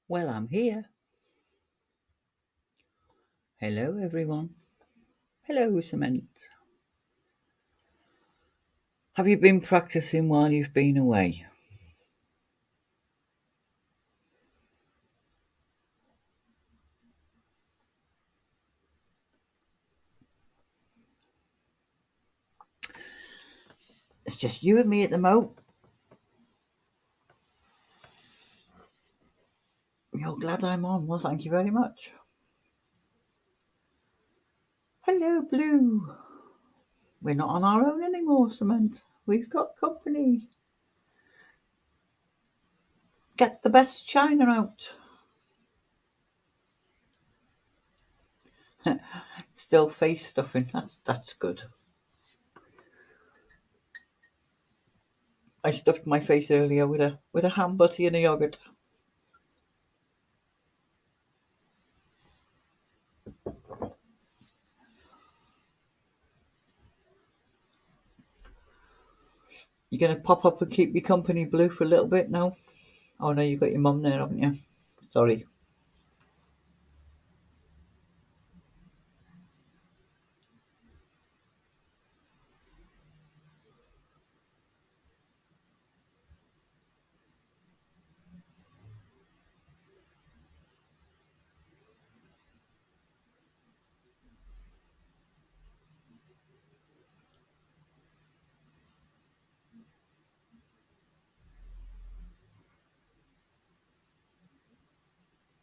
Well, I'm here. Hello, everyone. Hello, Cement. Have you been practicing while you've been away? It's just you and me at the moment. You're glad I'm on. Well, thank you very much. Hello, Blue. We're not on our own anymore, Cement. We've got company. Get the best china out. Still face stuffing. That's good. I stuffed my face earlier with a ham butty and a yogurt. You gonna pop up and keep me company, Blue, for a little bit now? Oh no, you've got your mum there, haven't you? Sorry.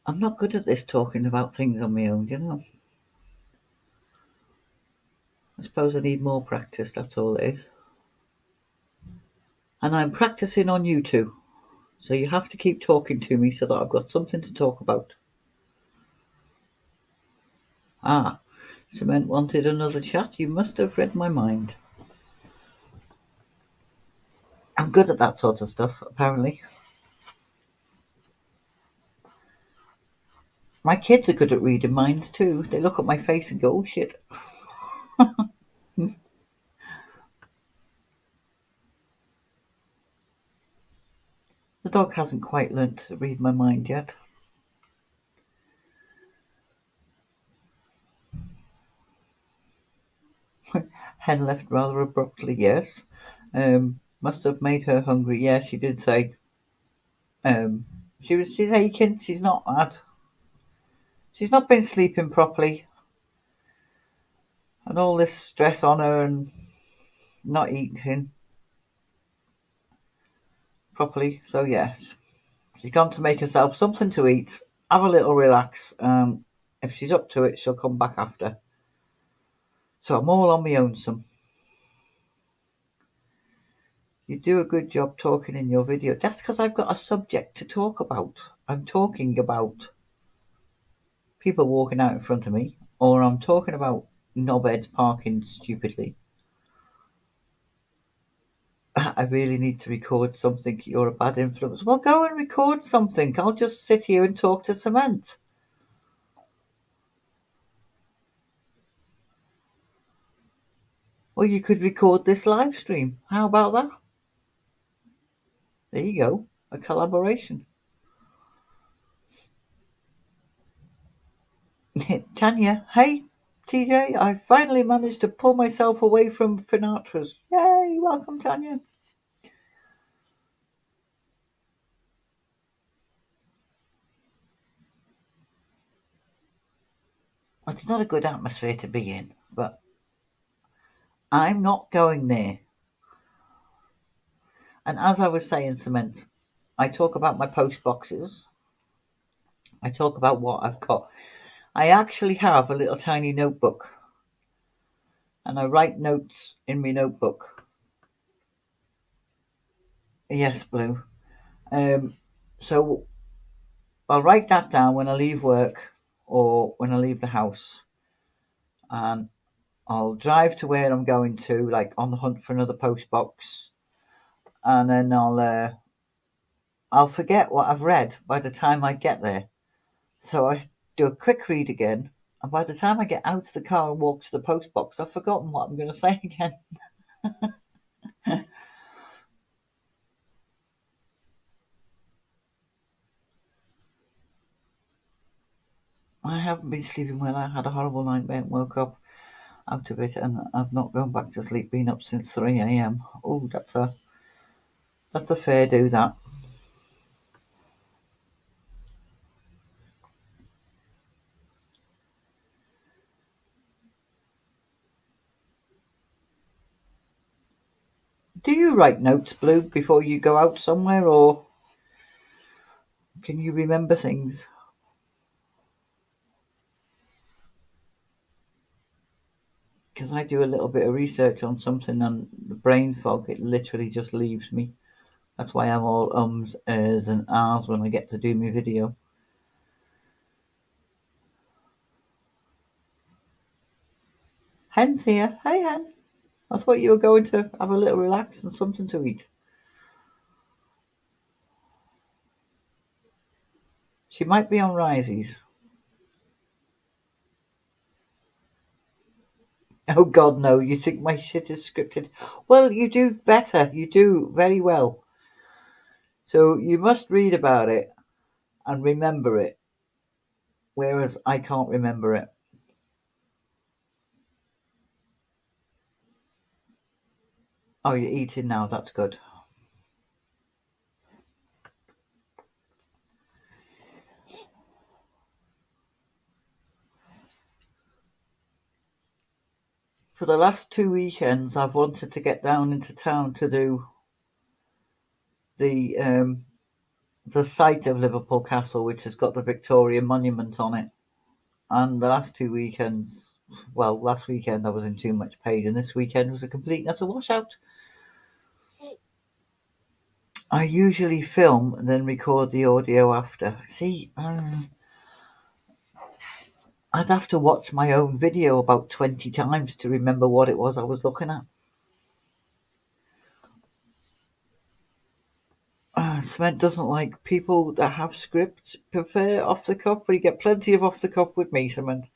I'm not good at this talking about things on my own, you know. I suppose I need more practice, that's all it is. And I'm practicing on you two. So you have to keep talking to me so that I've got something to talk about. Ah, Cement wanted another chat. You must have read my mind. I'm good at that sort of stuff, apparently. My kids are good at reading minds too. They look at my face and go, oh shit. The dog hasn't quite learnt to read my mind yet. Hen left rather abruptly, yes. Must have made her hungry. Yeah, she did say. She's aching. She's not mad. She's not been sleeping properly, and all this stress on her and not eating properly. So yes, she's gone to make herself something to eat, have a little relax. If she's up to it, she'll come back after. So I'm all on my own, some. You do a good job talking in your video. That's because I've got a subject to talk about. I'm talking about people walking out in front of me, or I'm talking about knobheads parking stupidly. I really need to record something. You're a bad influence. Well, go and record something. I'll just sit here and talk to Cement. Or you could record this live stream. How about that? There you go. A collaboration. Tanya, hey, TJ, I finally managed to pull myself away from Finatra's. Yay, welcome, Tanya. It's not a good atmosphere to be in, but I'm not going there. And as I was saying, Cement, I talk about my post boxes. I talk about what I've got. I actually have a little tiny notebook, and I write notes in my notebook. Yes, Blue. So I'll write that down when I leave work or when I leave the house, and I'll drive to where I'm going to, like on the hunt for another post box, and then I'll forget what I've read by the time I get there. So I do a quick read again, and by the time I get out of the car and walk to the post box, I've forgotten what I'm going to say again. I haven't been sleeping well. I had a horrible nightmare and woke up out of it, and I've not gone back to sleep. Been up since 3 a.m. Oh, that's a fair do, that. Do you write notes, Blue, before you go out somewhere, or can you remember things? Because I do a little bit of research on something, and the brain fog, it literally just leaves me. That's why I'm all ums, ers, and ahs when I get to do my video. Hen's here. Hey, Hen. I thought you were going to have a little relax and something to eat. She might be on Rises. Oh God, no! You think my shit is scripted? Well, you do better. You do very well. So you must read about it and remember it, whereas I can't remember it. Oh, you're eating now. That's good. For the last 2 weekends, I've wanted to get down into town to do the the site of Liverpool Castle, which has got the Victoria Monument on it. And the last 2 weekends, well, last weekend I was in too much pain, and this weekend was a complete and utter washout. I usually film and then record the audio after. See, I'd have to watch my own video about 20 times to remember what it was I was looking at. Cement doesn't like people that have scripts, prefer off the cuff, but you get plenty of off the cuff with me, Cement.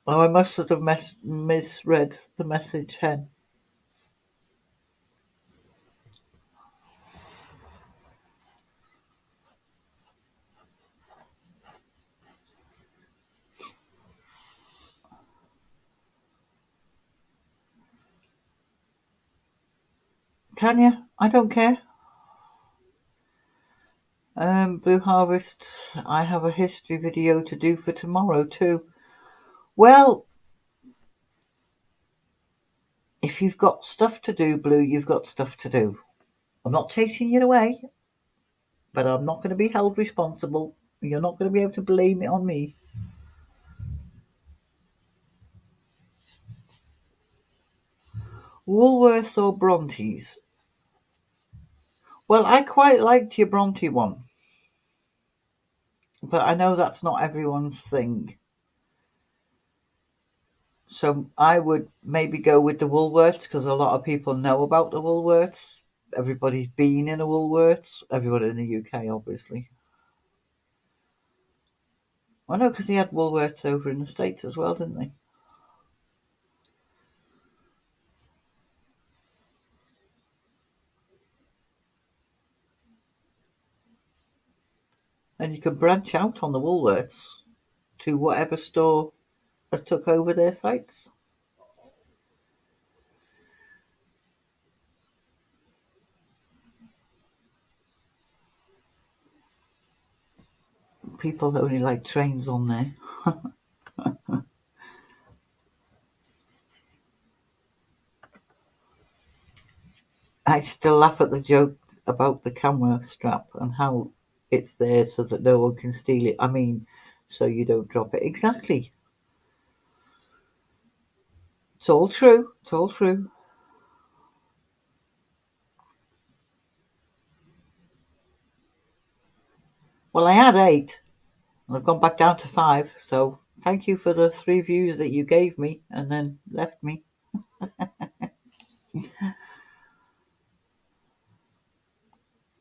Oh, I must have misread the message, Hen. Tanya, I don't care. Blue Harvest, I have a history video to do for tomorrow too. Well, if you've got stuff to do, Blue, you've got stuff to do. I'm not chasing you away, but I'm not going to be held responsible. You're not going to be able to blame it on me. Woolworths or Brontes? Well, I quite liked your Bronte one, but I know that's not everyone's thing. So I would maybe go with the Woolworths because a lot of people know about the Woolworths. Everybody's been in a Woolworths. Everybody in the UK, obviously. I know because they had Woolworths over in the States as well, didn't they? And you can branch out on the Woolworths to whatever store has took over their sites. People only like trains on there. I still laugh at the joke about the camera strap and how it's there so that no one can steal it. I mean, so you don't drop it. Exactly. It's all true. It's all true. Well, I had 8, and I've gone back down to 5. So thank you for the 3 views that you gave me and then left me.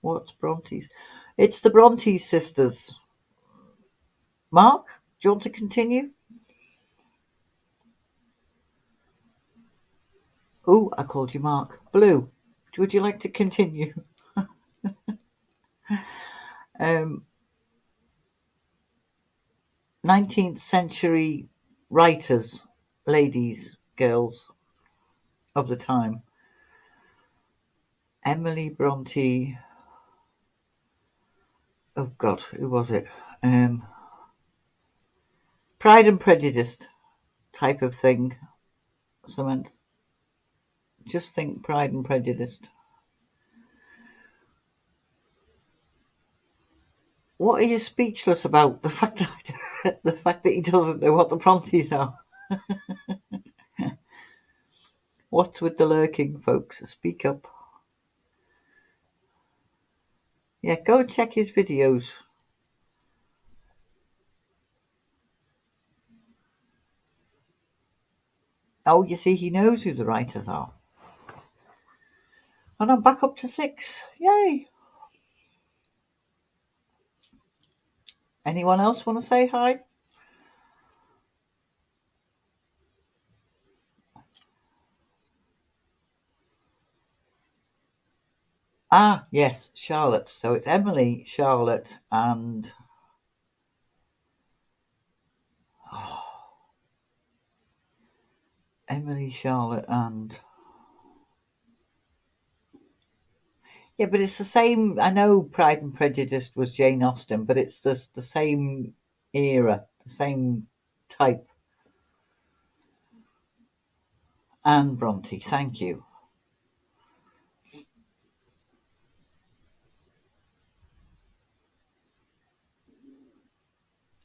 What's Brontes? It's the Bronte sisters. Mark, do you want to continue? Oh, I called you Mark. Blue, would you like to continue? Um, 19th century writers, ladies, girls of the time. Emily Bronte. Oh God, who was it? Pride and Prejudice type of thing. Cement. Just think Pride and Prejudice. What are you speechless about? The fact that the fact that he doesn't know what the Brontes are. What's with the lurking, folks? Speak up. Yeah, go and check his videos. Oh, you see, he knows who the writers are. And I'm back up to 6. Yay! Anyone else want to say hi? Ah, yes, Charlotte. So it's Emily, Charlotte, and Emily, Charlotte, and yeah, but it's the same. I know Pride and Prejudice was Jane Austen, but it's the same era, the same type. Anne Bronte, thank you.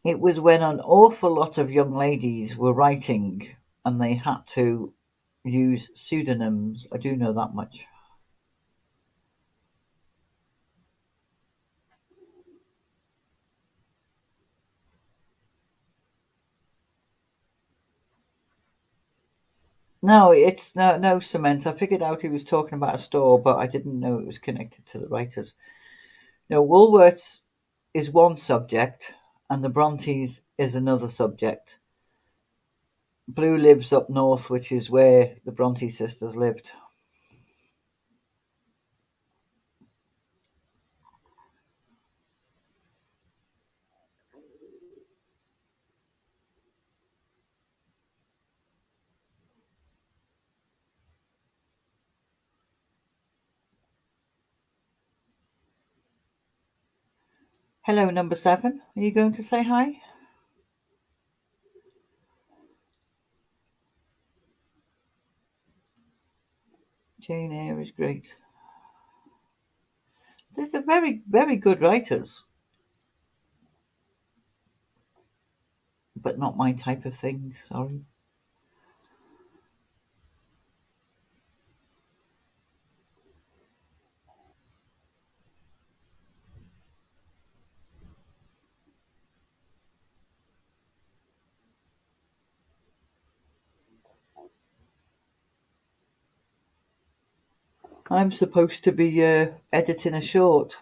It was when an awful lot of young ladies were writing and they had to use pseudonyms. I do know that much. No, it's no cement. I figured out he was talking about a store, but I didn't know it was connected to the writers. No, Woolworths is one subject, and the Brontes is another subject. Blue lives up north, which is where the Bronte sisters lived. Hello, number 7. Are you going to say hi? Jane Eyre is great. They're very, very good writers, but not my type of thing. Sorry. I'm supposed to be editing a short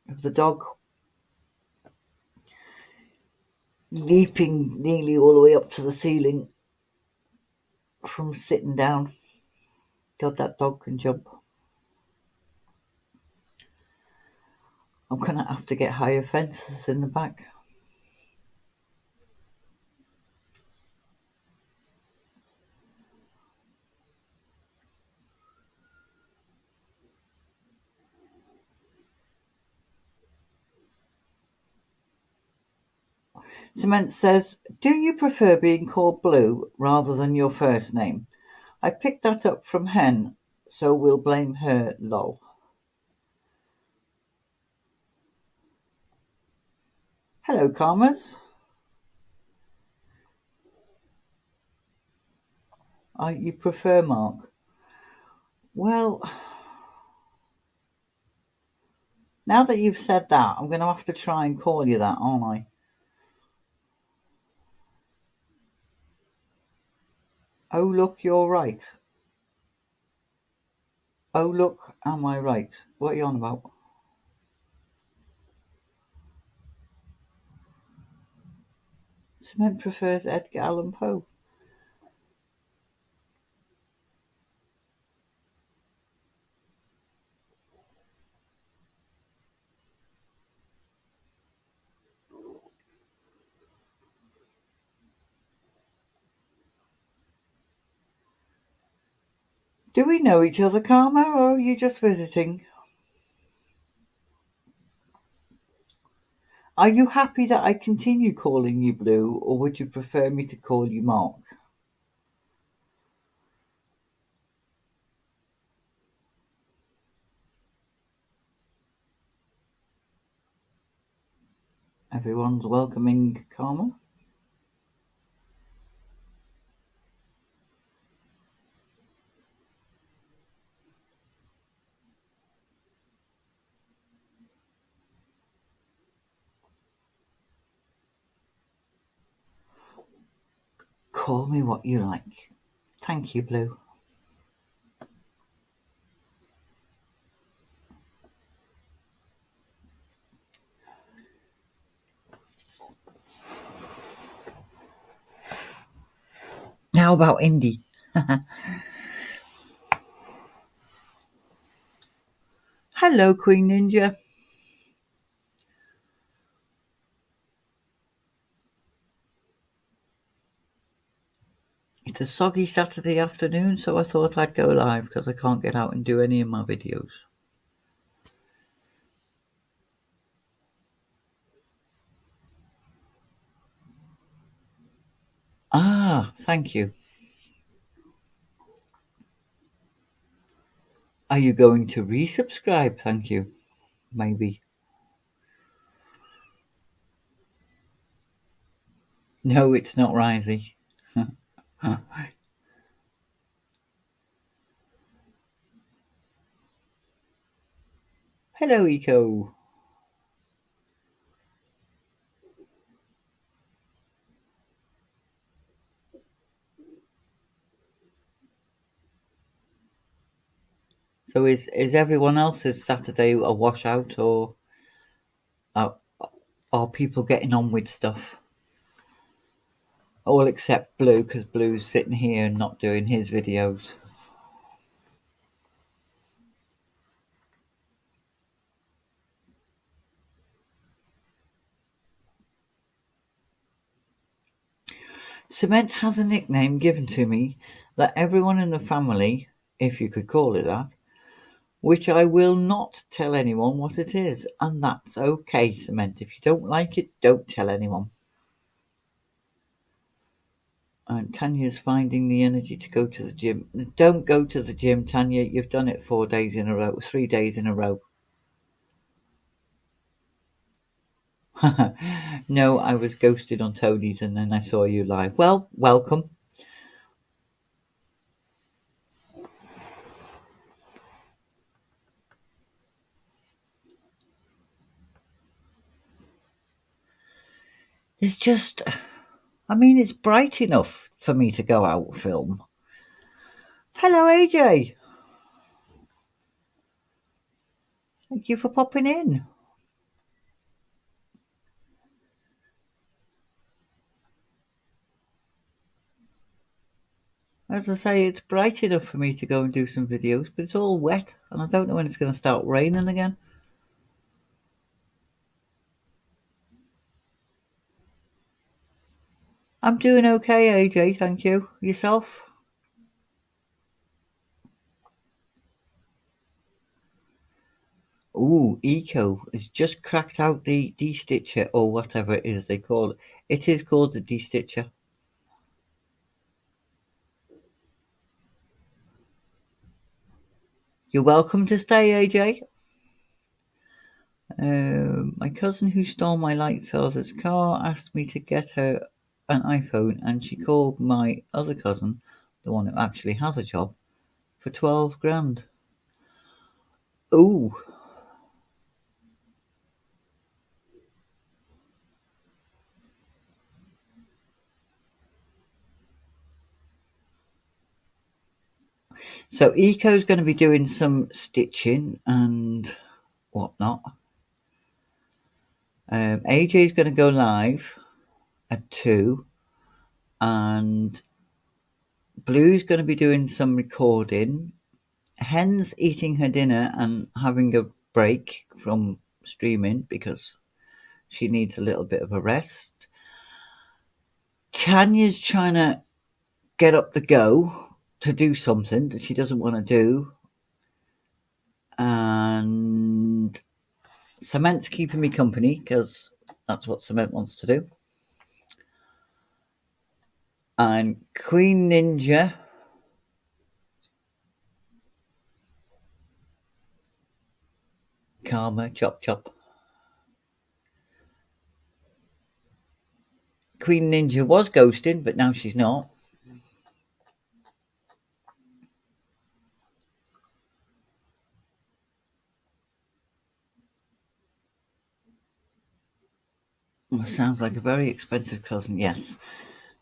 of the dog leaping nearly all the way up to the ceiling from sitting down. God, that dog can jump. I'm going to have to get higher fences in the back. Cement says, do you prefer being called Blue rather than your first name? I picked that up from Hen, so we'll blame her, lol. Hello, Karmas. You prefer Mark? Well, now that you've said that, I'm going to have to try and call you that, aren't I? Oh, look, you're right. Oh, look, am I right? What are you on about? Cement prefers Edgar Allan Poe. Do we know each other, Karma, or are you just visiting? Are you happy that I continue calling you Blue, or would you prefer me to call you Mark? Everyone's welcoming Karma. Call me what you like. Thank you, Blue. How about Indy? Hello, Queen Ninja. It's a soggy Saturday afternoon, so I thought I'd go live because I can't get out and do any of my videos. Ah, thank you. Are you going to resubscribe? Thank you. Maybe. No, it's not Risey. Hello, Eco. So is everyone else's Saturday a washout, or are, are people getting on with stuff? All except Blue, because Blue's sitting here and not doing his videos. Cement has a nickname given to me that everyone in the family, if you could call it that, which I will not tell anyone what it is, and that's okay, Cement. If you don't like it, don't tell anyone. And Tanya's finding the energy to go to the gym. Don't go to the gym, Tanya. You've done it 4 days in a row, 3 days in a row. No, I was ghosted on Tony's and then I saw you live. Well, welcome. It's just, it's bright enough for me to go out and film. Hello, AJ. Thank you for popping in. As I say, it's bright enough for me to go and do some videos, but it's all wet and I don't know when it's going to start raining again. I'm doing okay, AJ, thank you. Yourself? Ooh, Eco has just cracked out the de-stitcher or whatever it is they call it. It is called the de-stitcher. You're welcome to stay, AJ. My cousin who stole my light filter's car asked me to get her an iPhone, and she called my other cousin, the one who actually has a job, for 12 grand. Ooh. So Eco's going to be doing some stitching and whatnot. AJ's going to go live at 2, and Blue's going to be doing some recording. Hen's eating her dinner and having a break from streaming because she needs a little bit of a rest. Tanya's trying to get up the go to do something that she doesn't want to do, and Cement's keeping me company because that's what Cement wants to do. And Queen Ninja Karma chop chop. Queen Ninja was ghosting, but now she's not. Sounds like a very expensive cousin. Yes,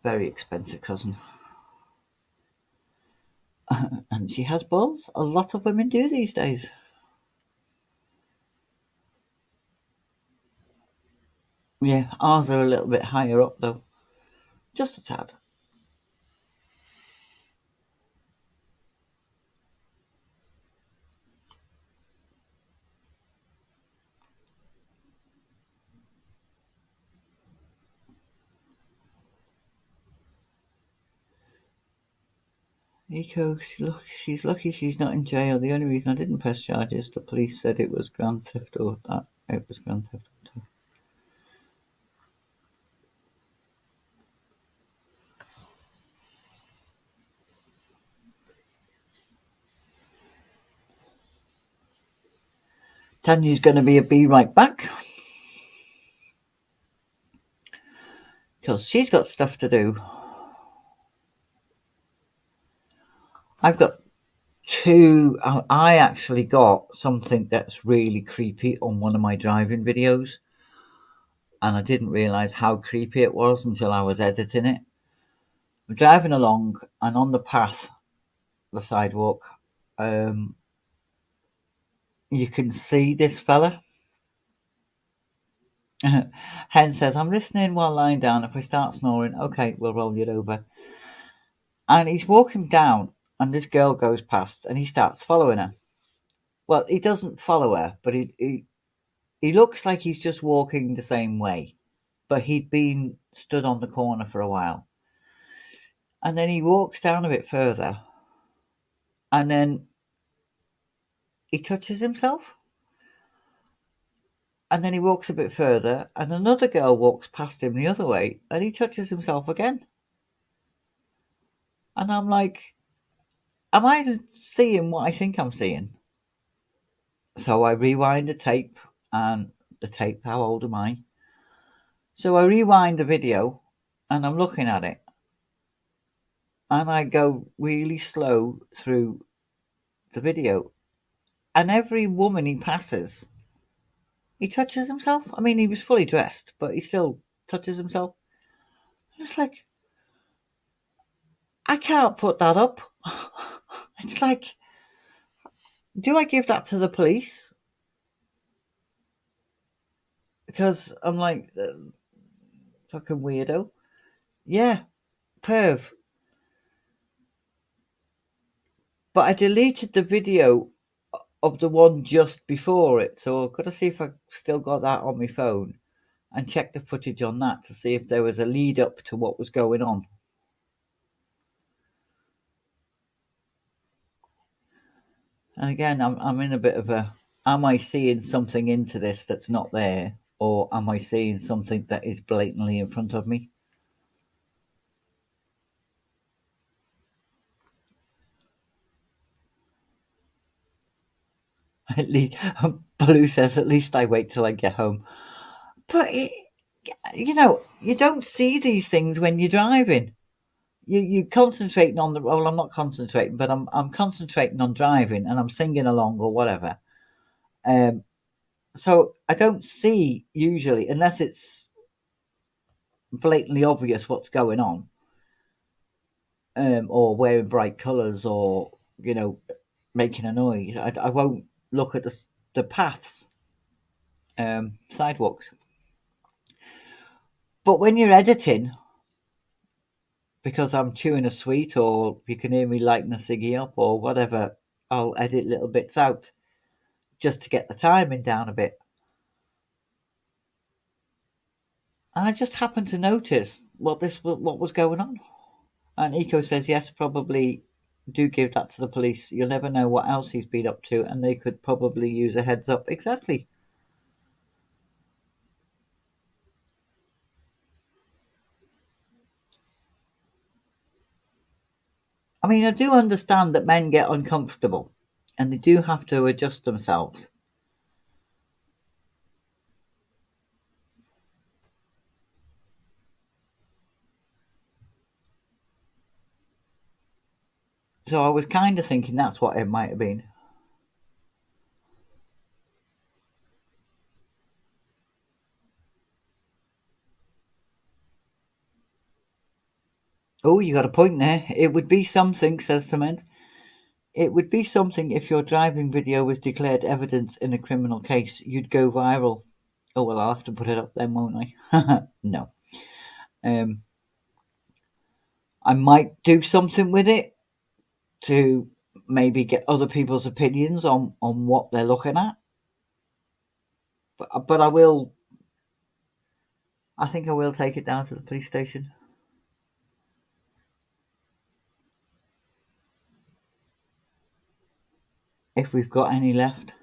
very expensive cousin. And she has balls. A lot of women do these days. Yeah, ours are a little bit higher up though. Just a tad. Eco, she's lucky she's not in jail. The only reason I didn't press charges, the police said it was grand theft or that it was grand theft auto. Tanya's going to be right back because she's got stuff to do. I've got two. I actually got something that's really creepy on one of my driving videos, and I didn't realise how creepy it was until I was editing it. I'm driving along, and on the path, the sidewalk, you can see this fella. Hen says, I'm listening while lying down. If I start snoring, okay, we'll roll it over. And he's walking down, and this girl goes past, and he starts following her. Well, he doesn't follow her, but he looks like he's just walking the same way. But he'd been stood on the corner for a while. And then he walks down a bit further, and then he touches himself. And then he walks a bit further, and another girl walks past him the other way, and he touches himself again. And I'm like, am I seeing what I think I'm seeing? So I rewind the tape, and the tape, how old am I? So I rewind the video, and I'm looking at it, and I go really slow through the video, and every woman he passes, he touches himself. I mean, he was fully dressed, but he still touches himself. It's like, I can't put that up. It's like, do I give that to the police? Because I'm like, fucking weirdo. Yeah, perv. But I deleted the video of the one just before it, so I've got to see if I still got that on my phone and check the footage on that to see if there was a lead up to what was going on. And again, I'm in a bit of a, am I seeing something into this that's not there, or am I seeing something that is blatantly in front of me? At least, Blue says, at least I wait till I get home. But, you don't see these things when you're driving. You're concentrating on the, well, I'm not concentrating, but I'm concentrating on driving, and I'm singing along or whatever. So I don't see usually, unless it's blatantly obvious what's going on, or wearing bright colours, or making a noise. I won't look at the paths, sidewalks. But when you're editing, because I'm chewing a sweet, or you can hear me lighting a ciggy up or whatever, I'll edit little bits out just to get the timing down a bit. And I just happened to notice what was going on. And Eco says, yes, probably do give that to the police. You'll never know what else he's been up to, and they could probably use a heads up. Exactly. I mean, I do understand that men get uncomfortable and they do have to adjust themselves. So I was kind of thinking that's what it might have been. Oh, you got a point there. It would be something, says Cement. It would be something if your driving video was declared evidence in a criminal case. You'd go viral. Oh, well, I'll have to put it up then, won't I? No. Um, I might do something with it to maybe get other people's opinions on what they're looking at. But I will. I think I will take it down to the police station. If we've got any left.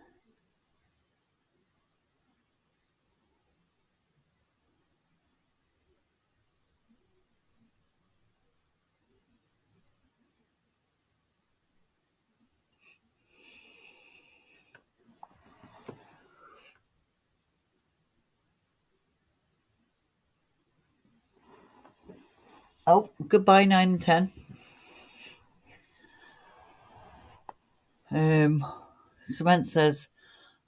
Oh, goodbye, 9 and 10. Cement says,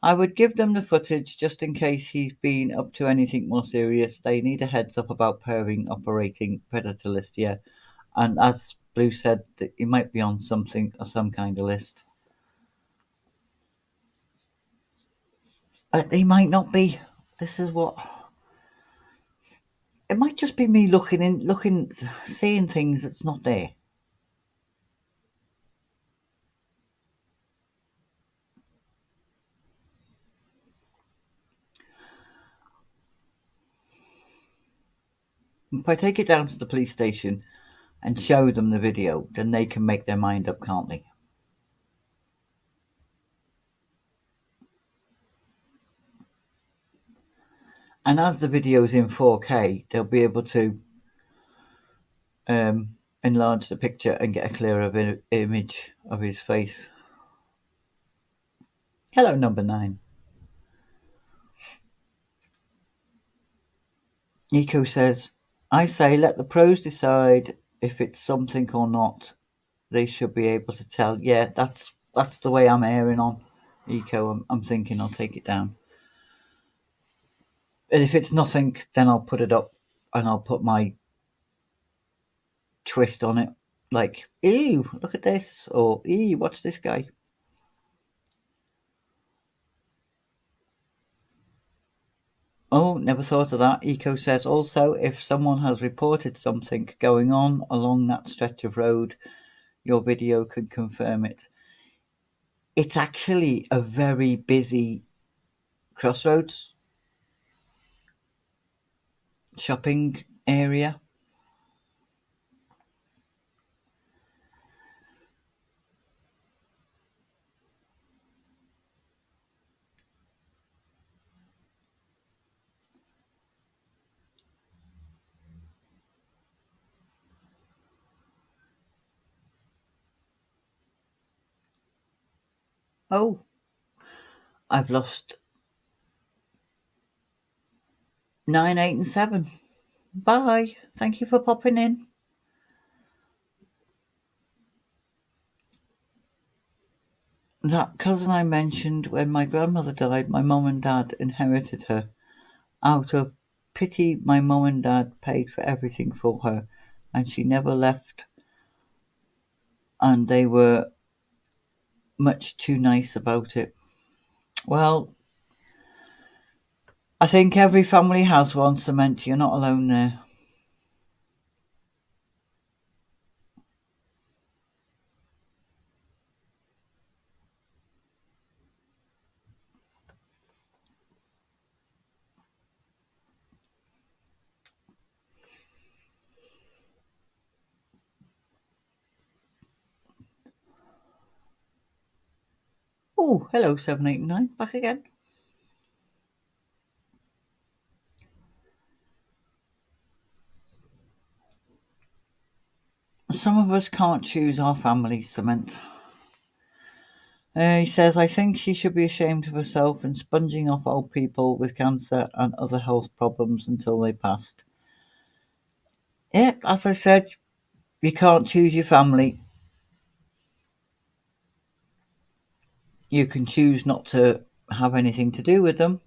I would give them the footage just in case he's been up to anything more serious. They need a heads up about pairing operating predator list, yeah. And as Blue said, that he might be on something or some kind of list. He might not be. This is what. It might just be me seeing things that's not there. If I take it down to the police station and show them the video, then they can make their mind up, can't they? And as the video's in 4K, they'll be able to enlarge the picture and get a clearer image of his face. Hello, number 9. Nico says, I say let the pros decide if it's something or not. They should be able to tell. Yeah, that's the way I'm airing on. Eco, I'm thinking I'll take it down. And if it's nothing, then I'll put it up and I'll put my twist on it. Like, ew, look at this. Or, ew, watch this guy. Oh, never thought of that. Eco says also, if someone has reported something going on along that stretch of road, your video can confirm it. It's actually a very busy crossroads shopping area. Oh, I've lost 9, 8, and 7. Bye. Thank you for popping in. That cousin I mentioned, when my grandmother died, my mum and dad inherited her. Out of pity, my mum and dad paid for everything for her, and she never left, and they were much too nice about it. Well, I think every family has one, Cement. You're not alone there. Oh, hello, 789, back again. Some of us can't choose our family, Cement. He says, I think she should be ashamed of herself and sponging off old people with cancer and other health problems until they passed. Yeah, as I said, you can't choose your family. You can choose not to have anything to do with them,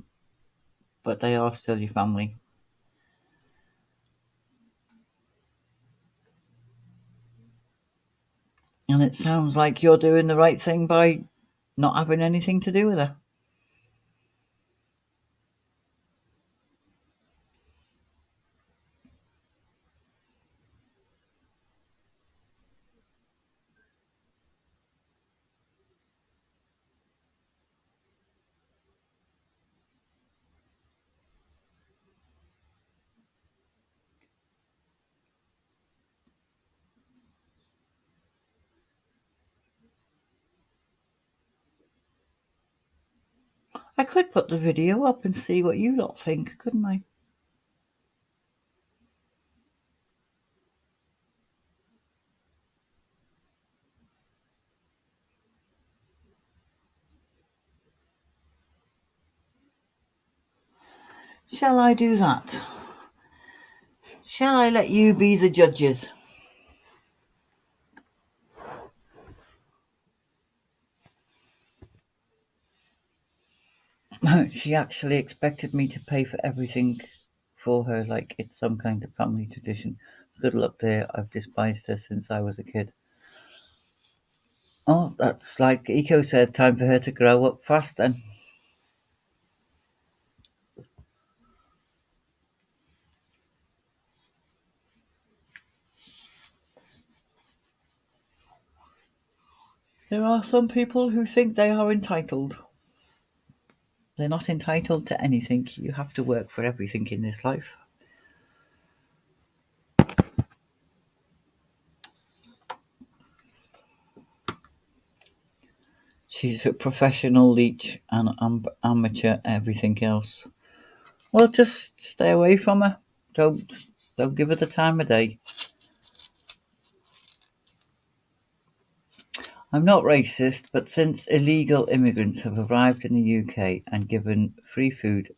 but they are still your family. And it sounds like you're doing the right thing by not having anything to do with her. I could put the video up and see what you lot think, couldn't I? Shall I do that? Shall I let you be the judges? She actually expected me to pay for everything for her like it's some kind of family tradition. Good luck there. I've despised her since I was a kid. Oh, that's like Eco says, time for her to grow up fast then. There are some people who think they are entitled. They're not entitled to anything. You have to work for everything in this life. She's a professional leech and amateur everything else. Well, just stay away from her. Don't give her the time of day. I'm not racist, but since illegal immigrants have arrived in the UK and given free food,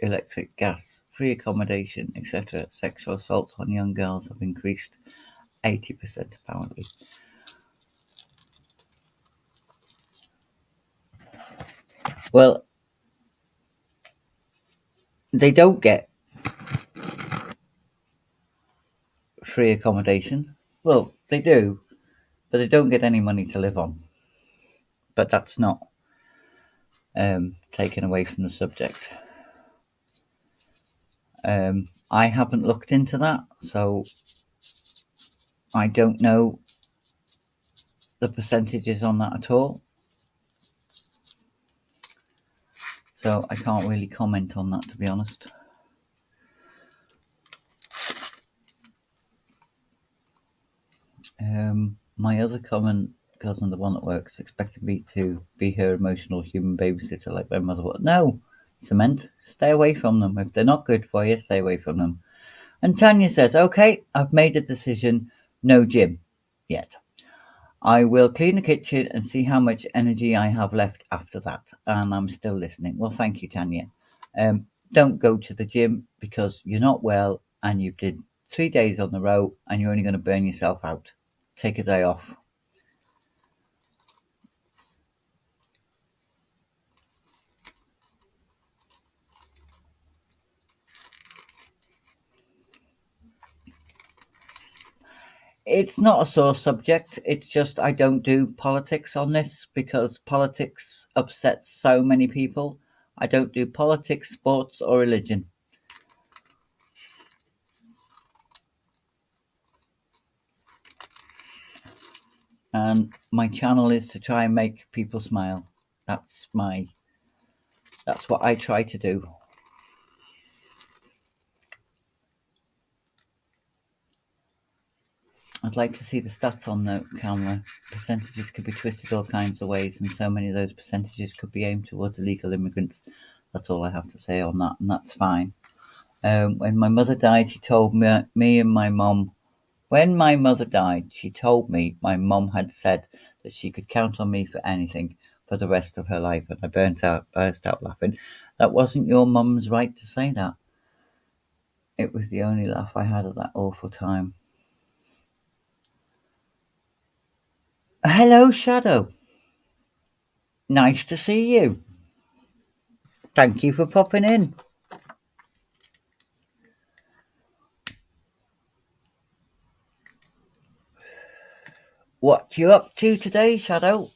electric, gas, free accommodation, etc., sexual assaults on young girls have increased 80% apparently. Well, they don't get free accommodation. Well, they do, but they don't get any money to live on. But that's not taken away from the subject. I haven't looked into that, so I don't know the percentages on that at all. So I can't really comment on that, to be honest. My other common cousin, the one that works, expected me to be her emotional human babysitter like my mother was. No, Cement, stay away from them. If they're not good for you, stay away from them. And Tanya says, okay, I've made a decision, no gym yet. I will clean the kitchen and see how much energy I have left after that. And I'm still listening. Well, thank you, Tanya. Don't go to the gym because you're not well and you did 3 days on the row and you're only going to burn yourself out. Take a day off. It's not a sore subject. It's just I don't do politics on this because politics upsets so many people. I don't do politics, sports, or religion. And my channel is to try and make people smile. That's what I try to do. I'd like to see the stats on the camera. Percentages could be twisted all kinds of ways, and so many of those percentages could be aimed towards illegal immigrants. That's all I have to say on that, and that's fine. When my mother died, she told me and my mum. When my mother died, she told me my mum had said that she could count on me for anything for the rest of her life, and I burst out laughing. That wasn't your mum's right to say that. It was the only laugh I had at that awful time. Hello, Shadow. Nice to see you. Thank you for popping in. What you up to today, Shadow?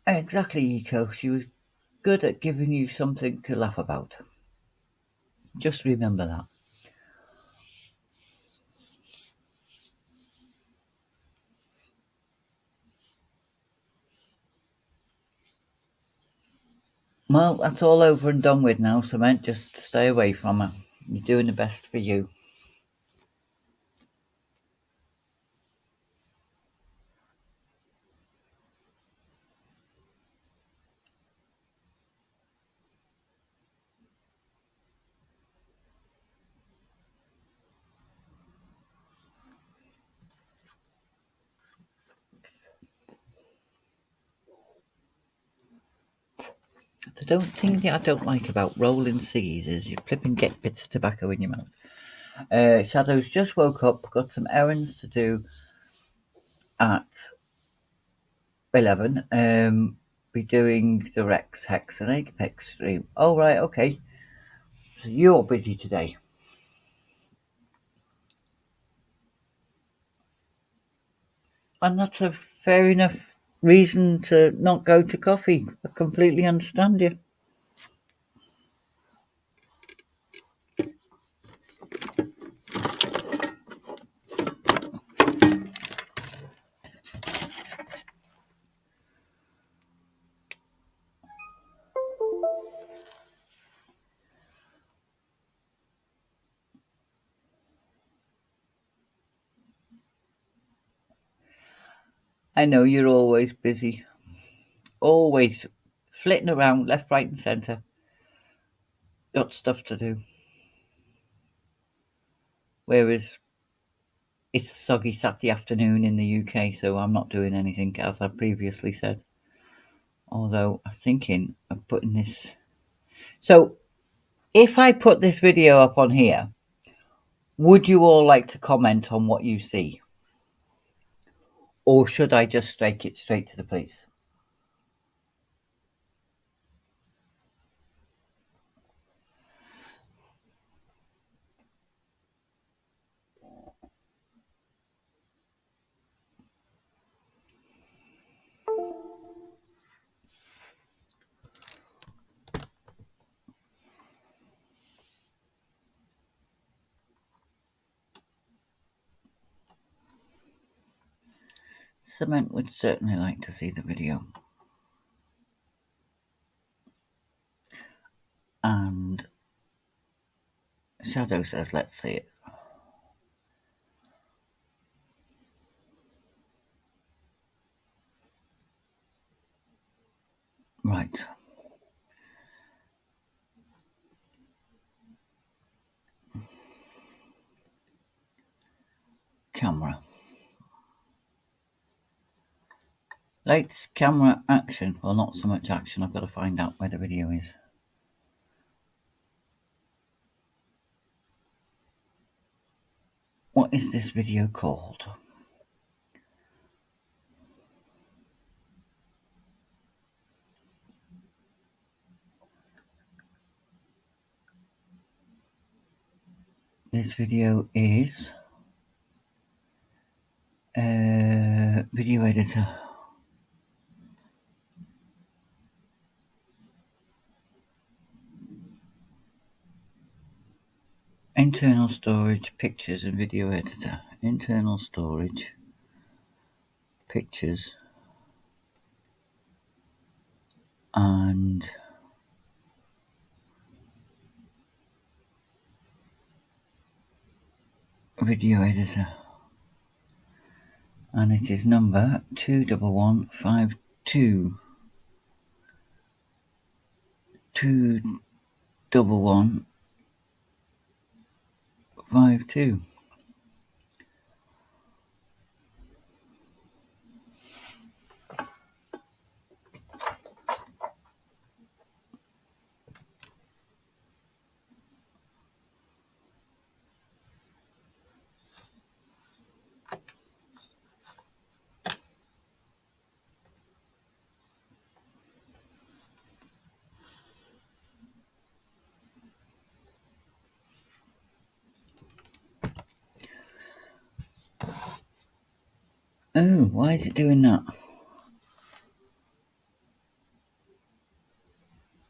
Exactly, Eco. She was good at giving you something to laugh about. Just remember that. Well, that's all over and done with now, Cement. Just stay away from her. You're doing the best for you. The thing that I don't like about rolling C's is you flip and get bits of tobacco in your mouth. Shadow's just woke up, got some errands to do at 11. Be doing the Rex Hex and Apex stream. Oh, right, okay. So you're busy today. And that's a fair enough reason to not go to coffee. I completely understand you. I know you're always busy, always flitting around left, right, and centre. Got stuff to do. Whereas it's a soggy Saturday afternoon in the UK, so I'm not doing anything, as I previously said. Although I'm thinking of putting this. So, if I put this video up on here, would you all like to comment on what you see? Or should I just strike it straight to the police? Cement would certainly like to see the video. And Shadow says, let's see it. Right. Camera. Lights, camera, action. Well, not so much action. I've got to find out where the video is. What is this video called? This video is Video editor. Internal storage, pictures and video editor. Internal storage, pictures and video editor. And it is number 21152. 21152. Oh, why is it doing that?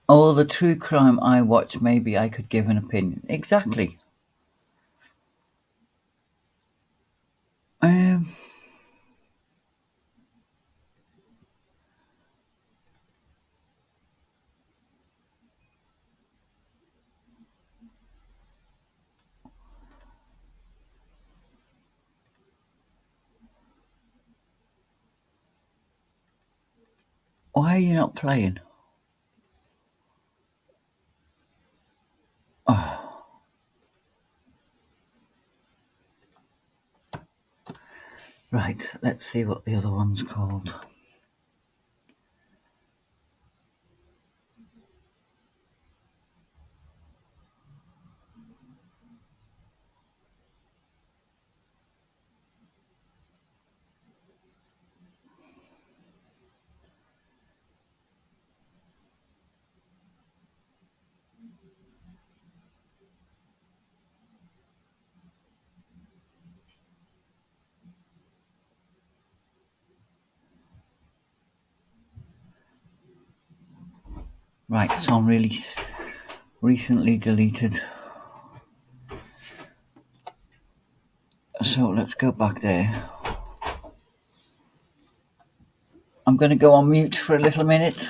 All the true crime I watch, maybe I could give an opinion. Exactly. Why are you not playing? Oh. Right, let's see what the other one's called. Right, it's on release. Recently deleted. So let's go back there. I'm going to go on mute for a little minute.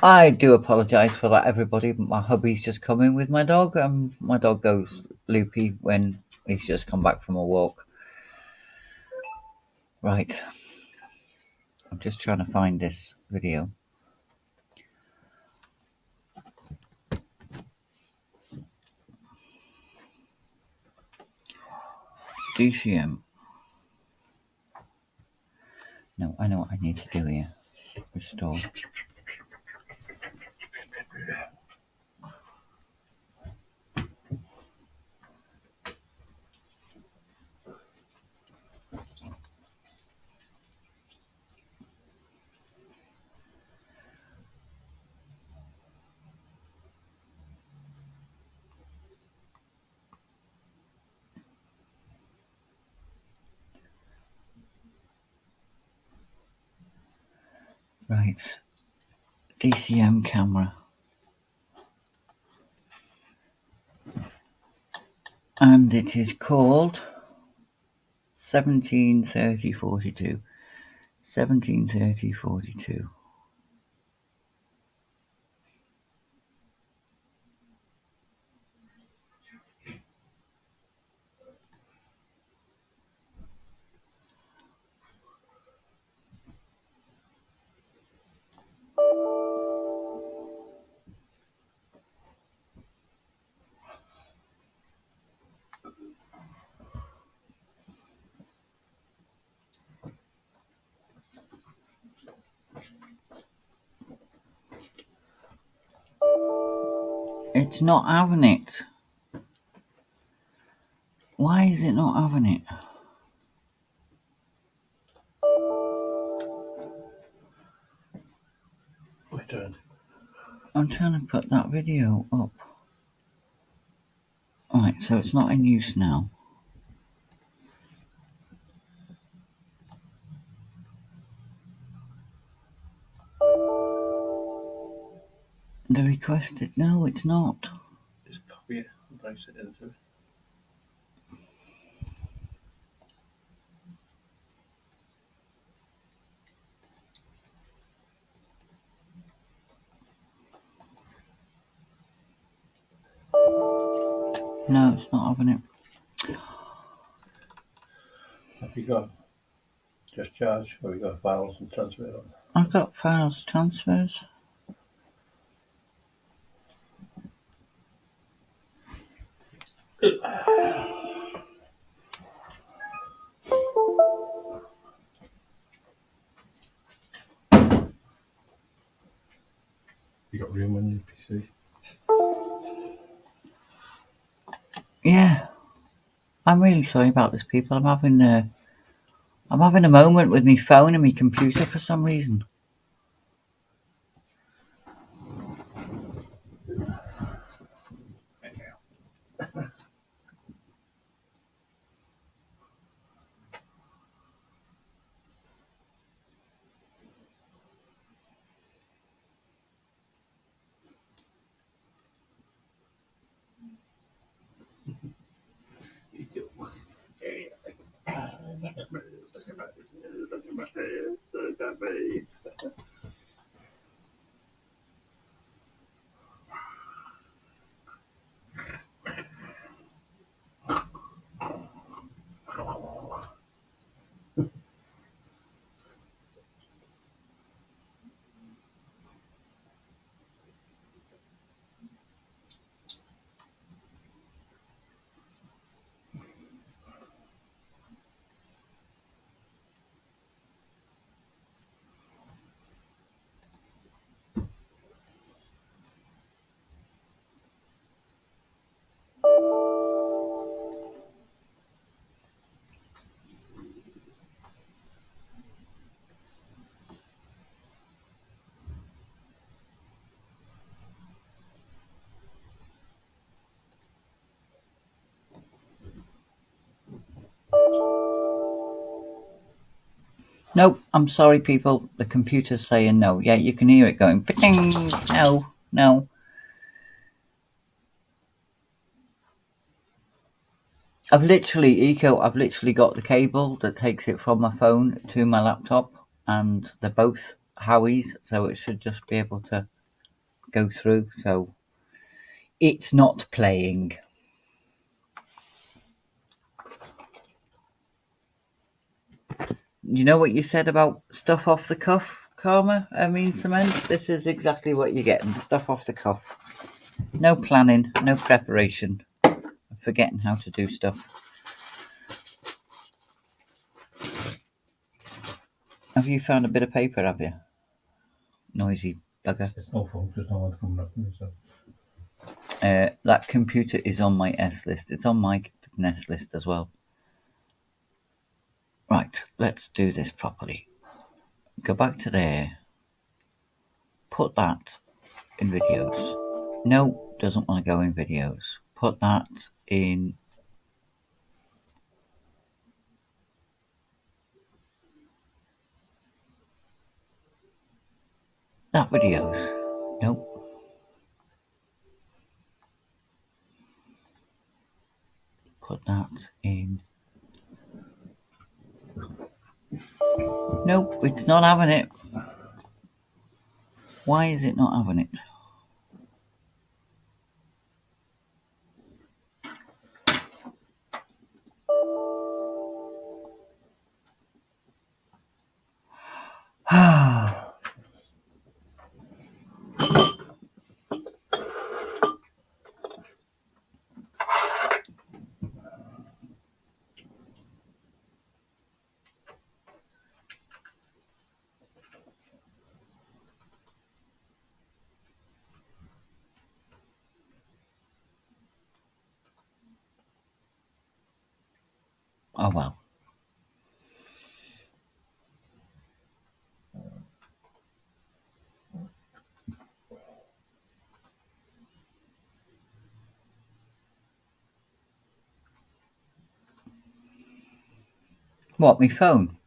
I do apologise for that, everybody. My hubby's just come in with my dog, and my dog goes loopy when he's just come back from a walk. Right. I'm just trying to find this video. DCM. No, I know what I need to do here. Restore. Right. DCM camera. And it is called 173042. 173042. It's not having it. Why is it not having it? I'm trying to put that video up. Right, so it's not in use now. The requested, no, it's not. Just copy it and paste it into it. No, it's not having it. Have you got just charge, or have you got files and transfer on? I've got files transfers. You got room on your PC? Yeah. I'm really sorry about this, people. I'm having a moment with my phone and my computer for some reason. Nope, I'm sorry, people. The computer's saying no. Yeah, you can hear it going, pa-ding! No, no. I've literally got the cable that takes it from my phone to my laptop, and they're both Howies, so it should just be able to go through. So it's not playing. You know what you said about stuff off the cuff, Karma? I mean, Cement? This is exactly what you're getting. Stuff off the cuff. No planning, no preparation. Forgetting how to do stuff. Have you found a bit of paper, have you? Noisy bugger. It's no fun because no one's coming up to me, so. That computer is on my S list. It's on my NES list as well. Right, let's do this properly. Go back to there. Put that in videos. No, doesn't want to go in videos. Put that in. That videos. Nope. Put that in. Nope, it's not having it. Why is it not having it? Oh well. What, my phone?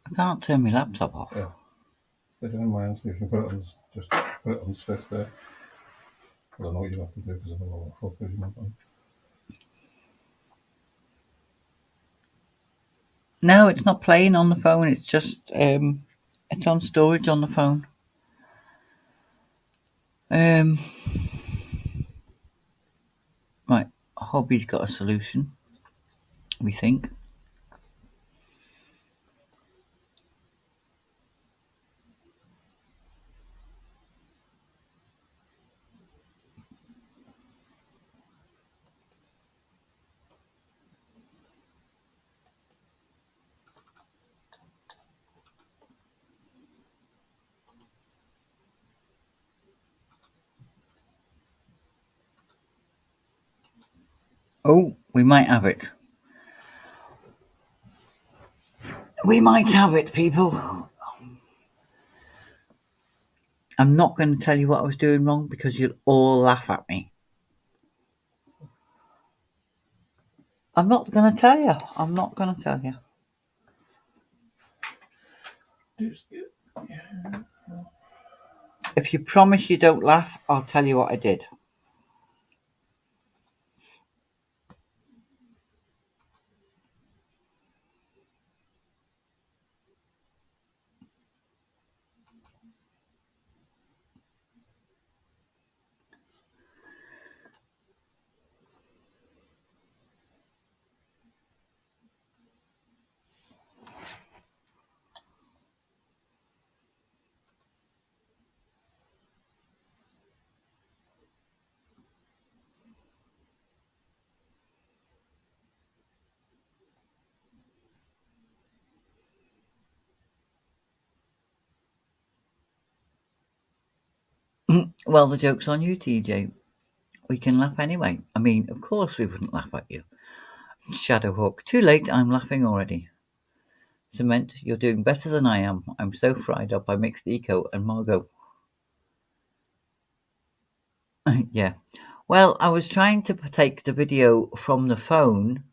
I can't turn my laptop off. Yeah. Stick it in mine, so you can put it on, just put it on stick there. I don't know what you have to do because I don't know what focus you want on. No, it's not playing on the phone. It's just it's on storage on the phone. Right, Hobby's got a solution. We think. Oh, we might have it. We might have it, people. I'm not going to tell you what I was doing wrong because you'll all laugh at me. I'm not going to tell you. I'm not going to tell you. If you promise you don't laugh, I'll tell you what I did. Well, the joke's on you, TJ. We can laugh anyway. I mean, of course we wouldn't laugh at you. Shadowhawk. Too late, I'm laughing already. Cement, you're doing better than I am. I'm so fried up I mixed Eco and Margot. Yeah. Well, I was trying to take the video from the phone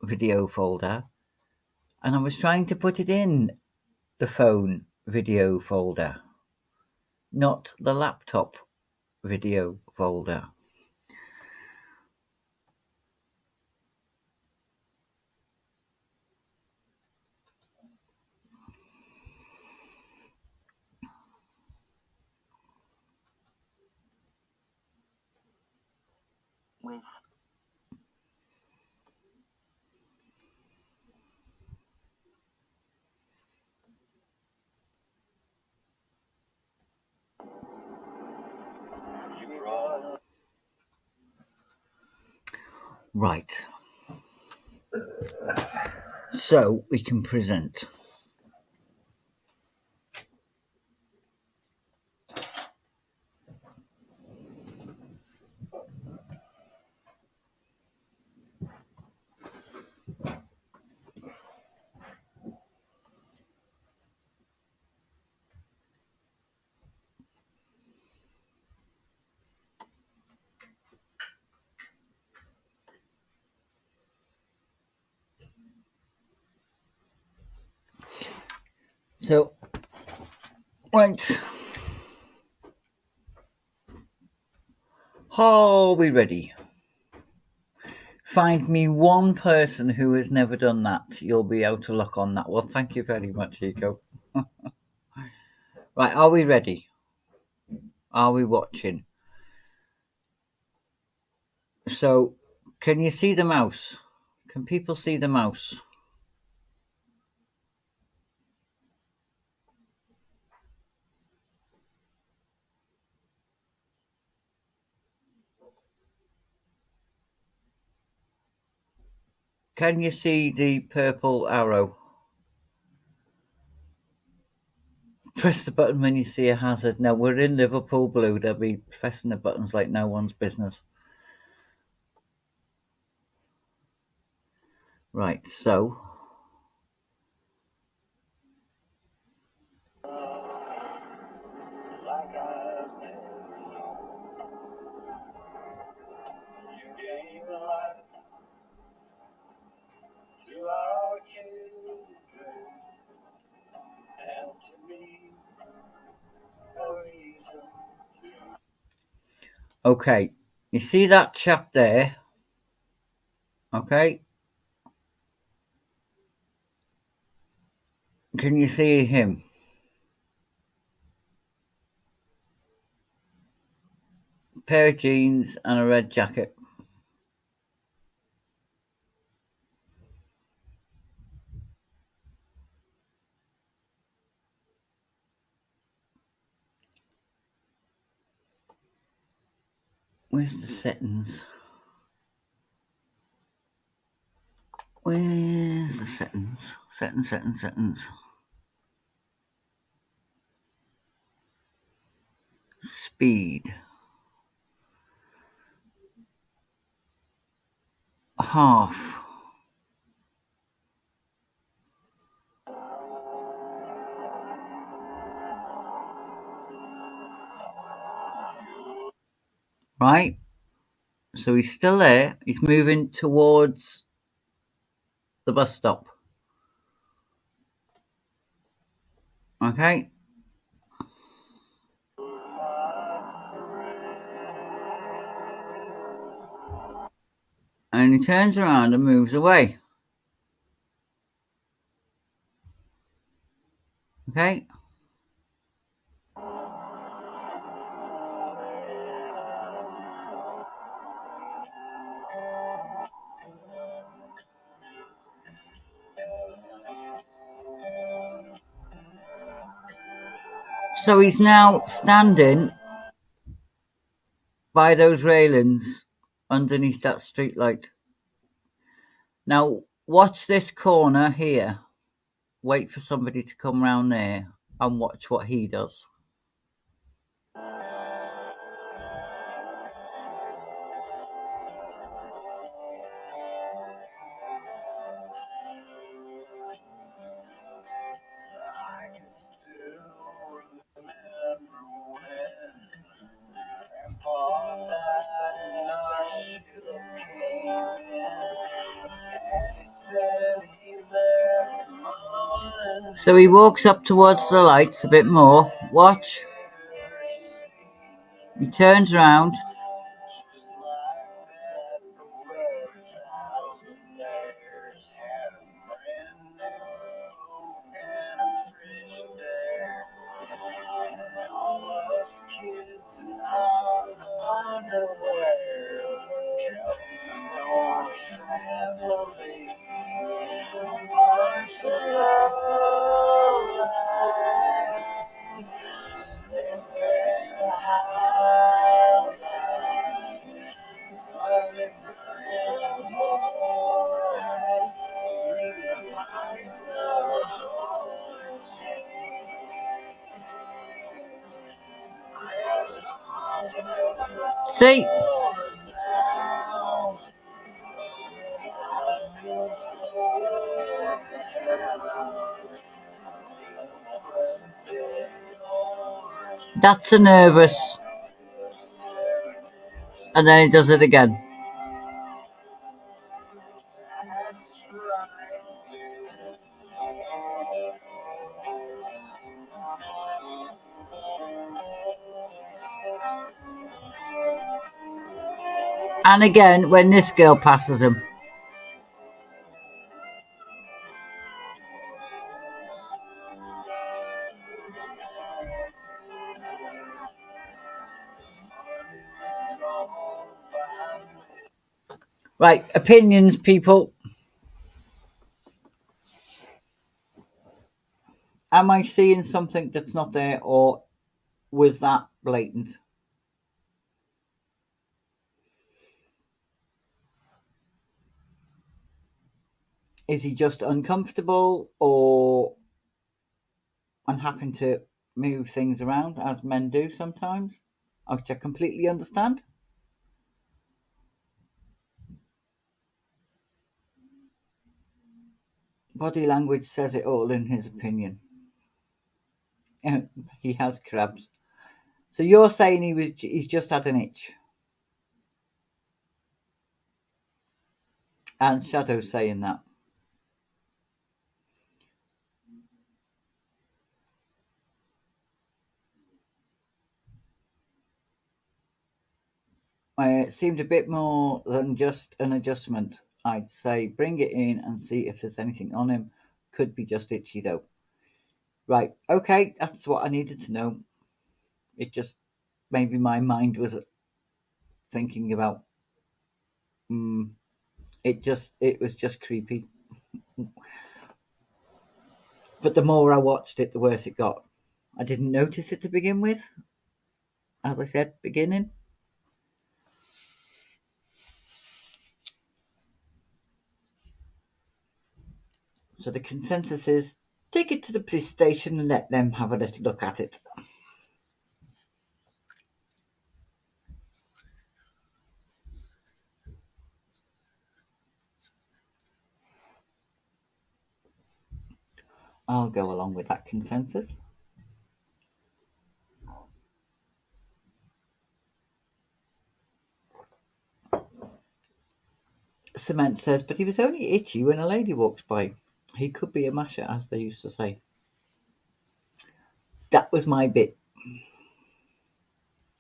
video folder, and I was trying to put it in the phone video folder, not the laptop video folder. With right. So we can present. So, right. Are we ready? Find me one person who has never done that. You'll be out of luck on that. Well, thank you very much, Eco. Right, are we ready? Are we watching? So, can you see the mouse? Can people see the mouse? Can you see the purple arrow? Press the button when you see a hazard. Now, we're in Liverpool Blue. They'll be pressing the buttons like no one's business. Right, so. Okay, you see that chap there? Okay. Can you see him? Pair of jeans and a red jacket. Where's the settings? Where's the settings? Settings. Speed. Half. Right? So he's still there. He's moving towards the bus stop. Okay? And he turns around and moves away. Okay? So he's now standing by those railings underneath that street light. Now, watch this corner here. Wait for somebody to come round there and watch what he does. So he walks up towards the lights a bit more. Watch. He turns around. See? That's a nervous. And then he does it again. And again, when this girl passes him. Right, opinions, people. Am I seeing something that's not there, or was that blatant? Is he just uncomfortable, or and having to move things around as men do sometimes, which I completely understand? Body language says it all, in his opinion. He has crabs. So you're saying he's just had an itch, and Shadow's saying that. It seemed a bit more than just an adjustment. I'd say bring it in and see if there's anything on him. Could be just itchy though. Right, okay, that's what I needed to know. It just, maybe my mind was thinking about. It was just creepy. But the more I watched it, the worse it got. I didn't notice it to begin with, as I said, beginning. So the consensus is take it to the police station and let them have a little look at it. I'll go along with that consensus. Cement says, but he was only itchy when a lady walked by. He could be a masher, as they used to say. That was my bit.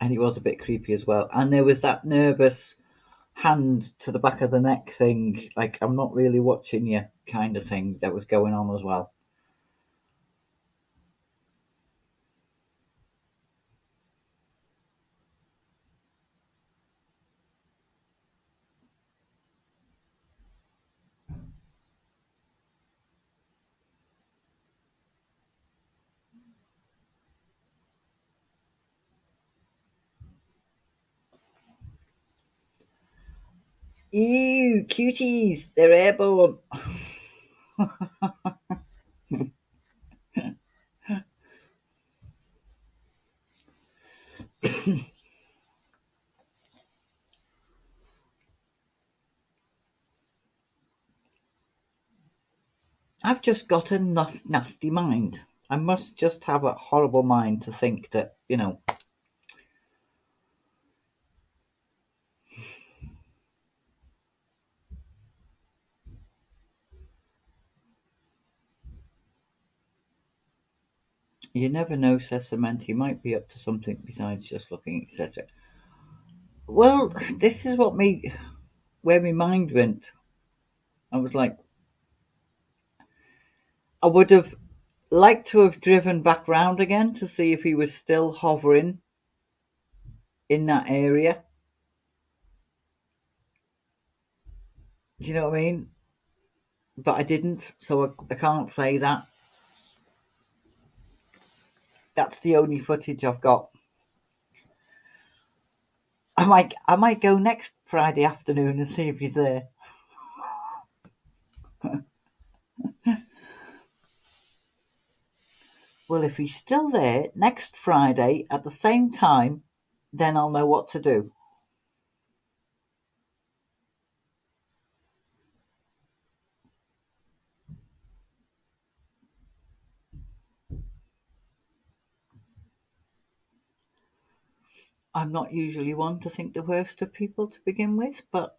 And he was a bit creepy as well. And there was that nervous hand to the back of the neck thing, like I'm not really watching you kind of thing that was going on as well. Ew, cuties, they're airborne. I've just got a nasty mind. I must just have a horrible mind to think that, you never know, says Cement. He might be up to something besides just looking, etc. Well, this is where my mind went. I was like, I would have liked to have driven back round again to see if he was still hovering in that area. Do you know what I mean? But I didn't, so I can't say that. That's the only footage I've got. I might go next Friday afternoon and see if he's there. Well, if he's still there next Friday at the same time, then I'll know what to do. I'm not usually one to think the worst of people to begin with, but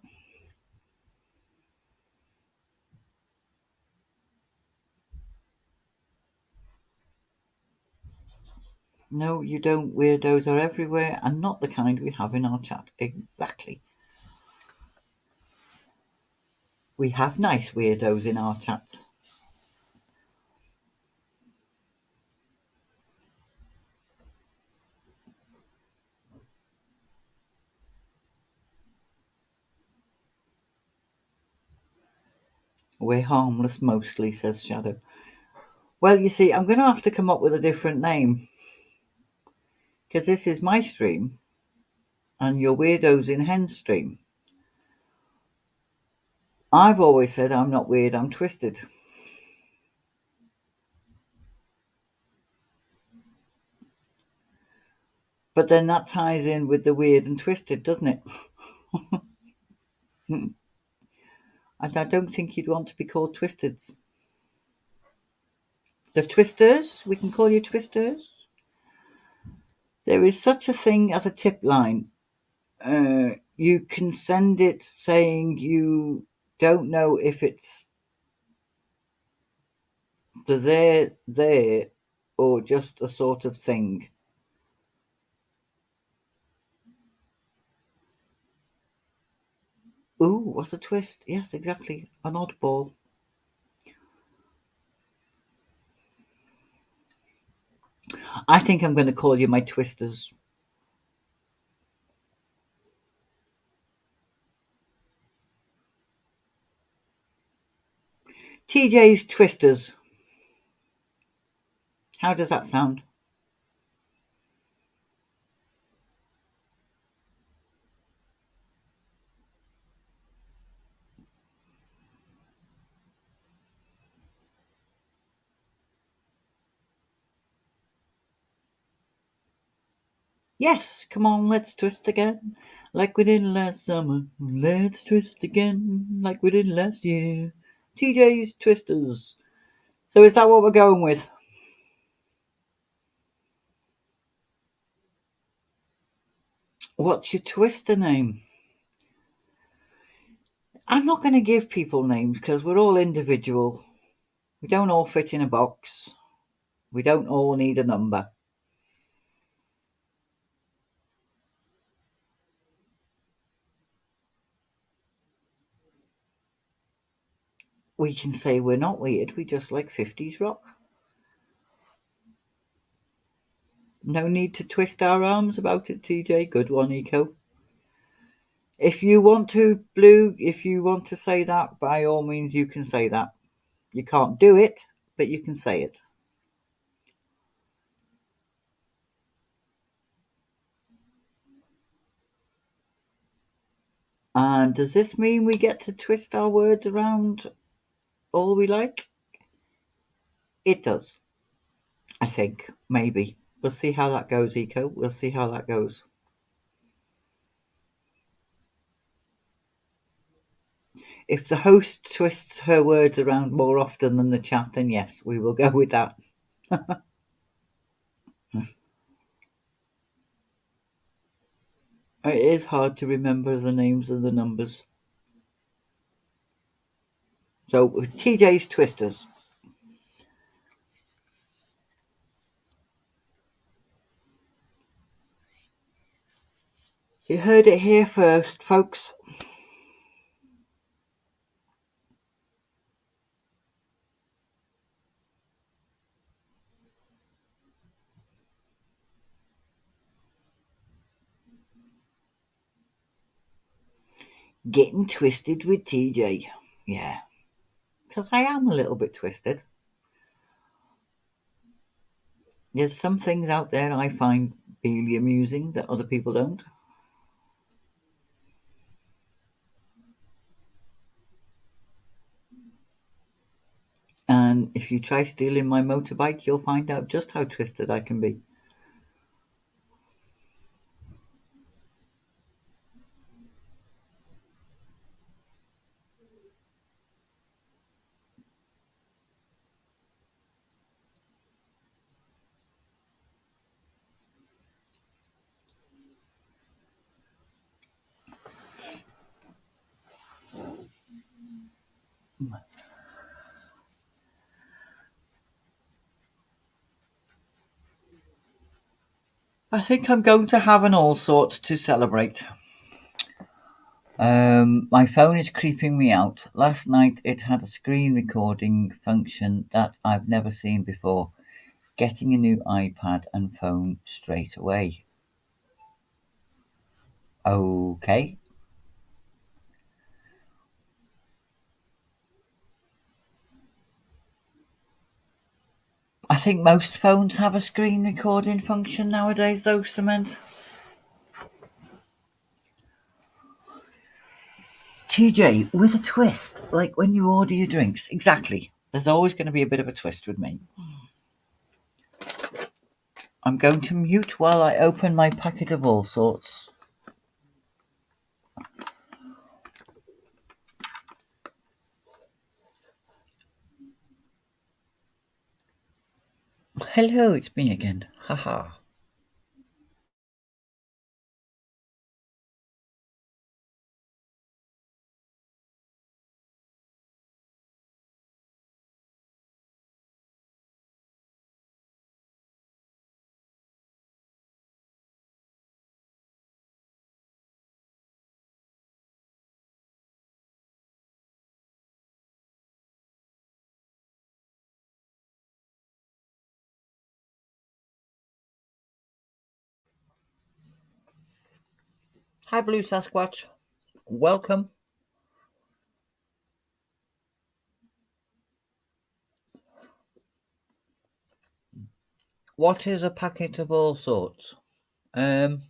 no, you don't. Weirdos are everywhere and not the kind we have in our chat. Exactly. We have nice weirdos in our chat. We're harmless mostly, says Shadow. Well, you see, I'm going to have to come up with a different name. Because this is my stream, and your Weirdos in Hen stream. I've always said I'm not weird, I'm twisted. But then that ties in with the weird and twisted, doesn't it? And I don't think you'd want to be called Twisteds. The Twisters? We can call you Twisters? There is such a thing as a tip line. You can send it saying you don't know if it's the there or just a sort of thing. Ooh, what's a twist? Yes, exactly. An oddball. I think I'm going to call you my Twisters. TJ's Twisters. How does that sound? Yes, come on, let's twist again. Like we did last summer. Let's twist again. Like we did last year. TJ's Twisters. So is that what we're going with? What's your Twister name? I'm not going to give people names because we're all individual. We don't all fit in a box. We don't all need a number. We can say we're not weird, we just like 50s rock. No need to twist our arms about it, TJ. Good one, Eco. If you want to, Blue, if you want to say that, by all means you can say that. You can't do it, but you can say it. And does this mean we get to twist our words around all we like? It does. I think. Maybe. We'll see how that goes, Eco. We'll see how that goes. If the host twists her words around more often than the chat, then yes, we will go with that. It is hard to remember the names of the numbers. So, TJ's Twisters. You heard it here first, folks. Getting twisted with TJ. Yeah. Because I am a little bit twisted. There's some things out there I find really amusing that other people don't. And if you try stealing my motorbike, you'll find out just how twisted I can be. I think I'm going to have an all sort to celebrate. My phone is creeping me out. Last night it had a screen recording function that I've never seen before. Getting a new iPad and phone straight away. Okay. I think most phones have a screen recording function nowadays, though, Cement. TJ, with a twist, like when you order your drinks. Exactly. There's always going to be a bit of a twist with me. I'm going to mute while I open my packet of all sorts. Hello, it's me again. Haha. Hi, Blue Sasquatch. Welcome. What is a packet of all sorts? Um,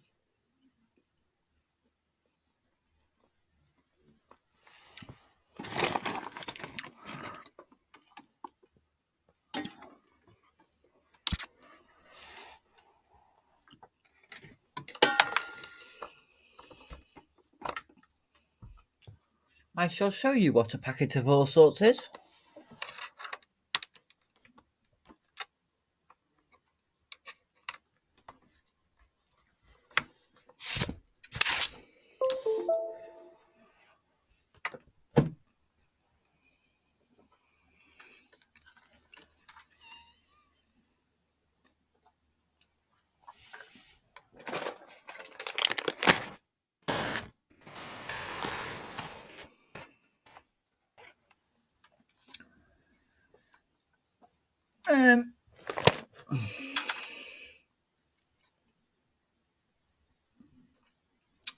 I shall show you what a packet of all sorts is. Um,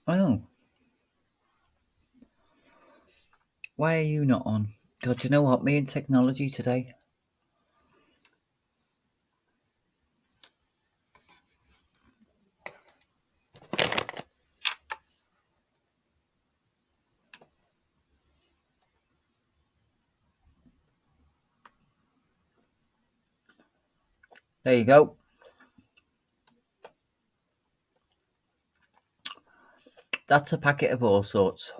oh, why are you not on? God, you know what? Me and technology today. There you go. That's a packet of all sorts.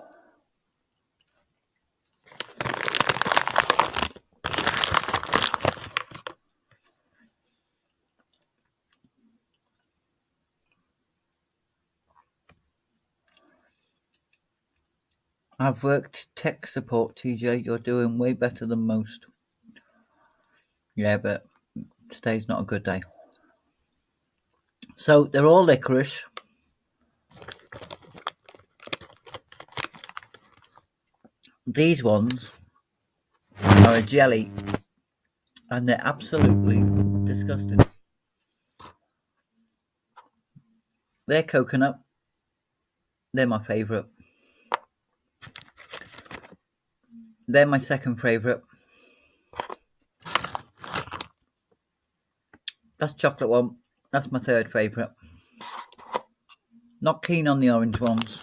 I've worked tech support, TJ. You're doing way better than most. Yeah, but today's not a good day. So they're all licorice. These ones are a jelly, and they're absolutely disgusting. They're coconut. They're my favourite. They're my second favourite. That's chocolate one. That's my third favourite. Not keen on the orange ones.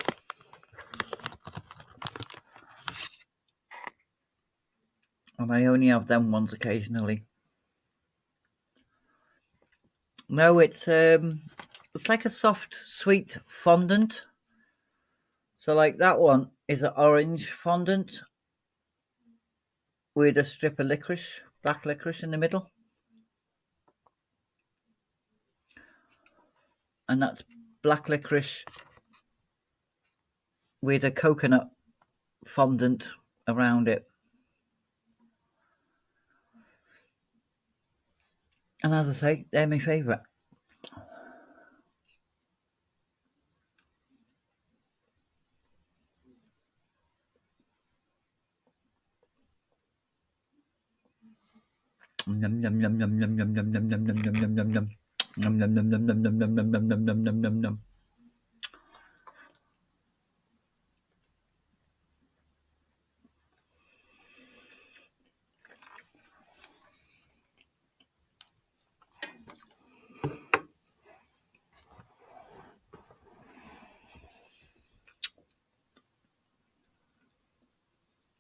And I only have them ones occasionally. No, it's like a soft, sweet fondant. So like that one is an orange fondant with a strip of licorice, black licorice in the middle. And that's black licorice with a coconut fondant around it. And as I say, they're my favourite. Yum yum yum yum yum yum yum yum yum yum yum yum yum. Yum yum yum yum yum yum yum yum yum yum yum yum yum yum.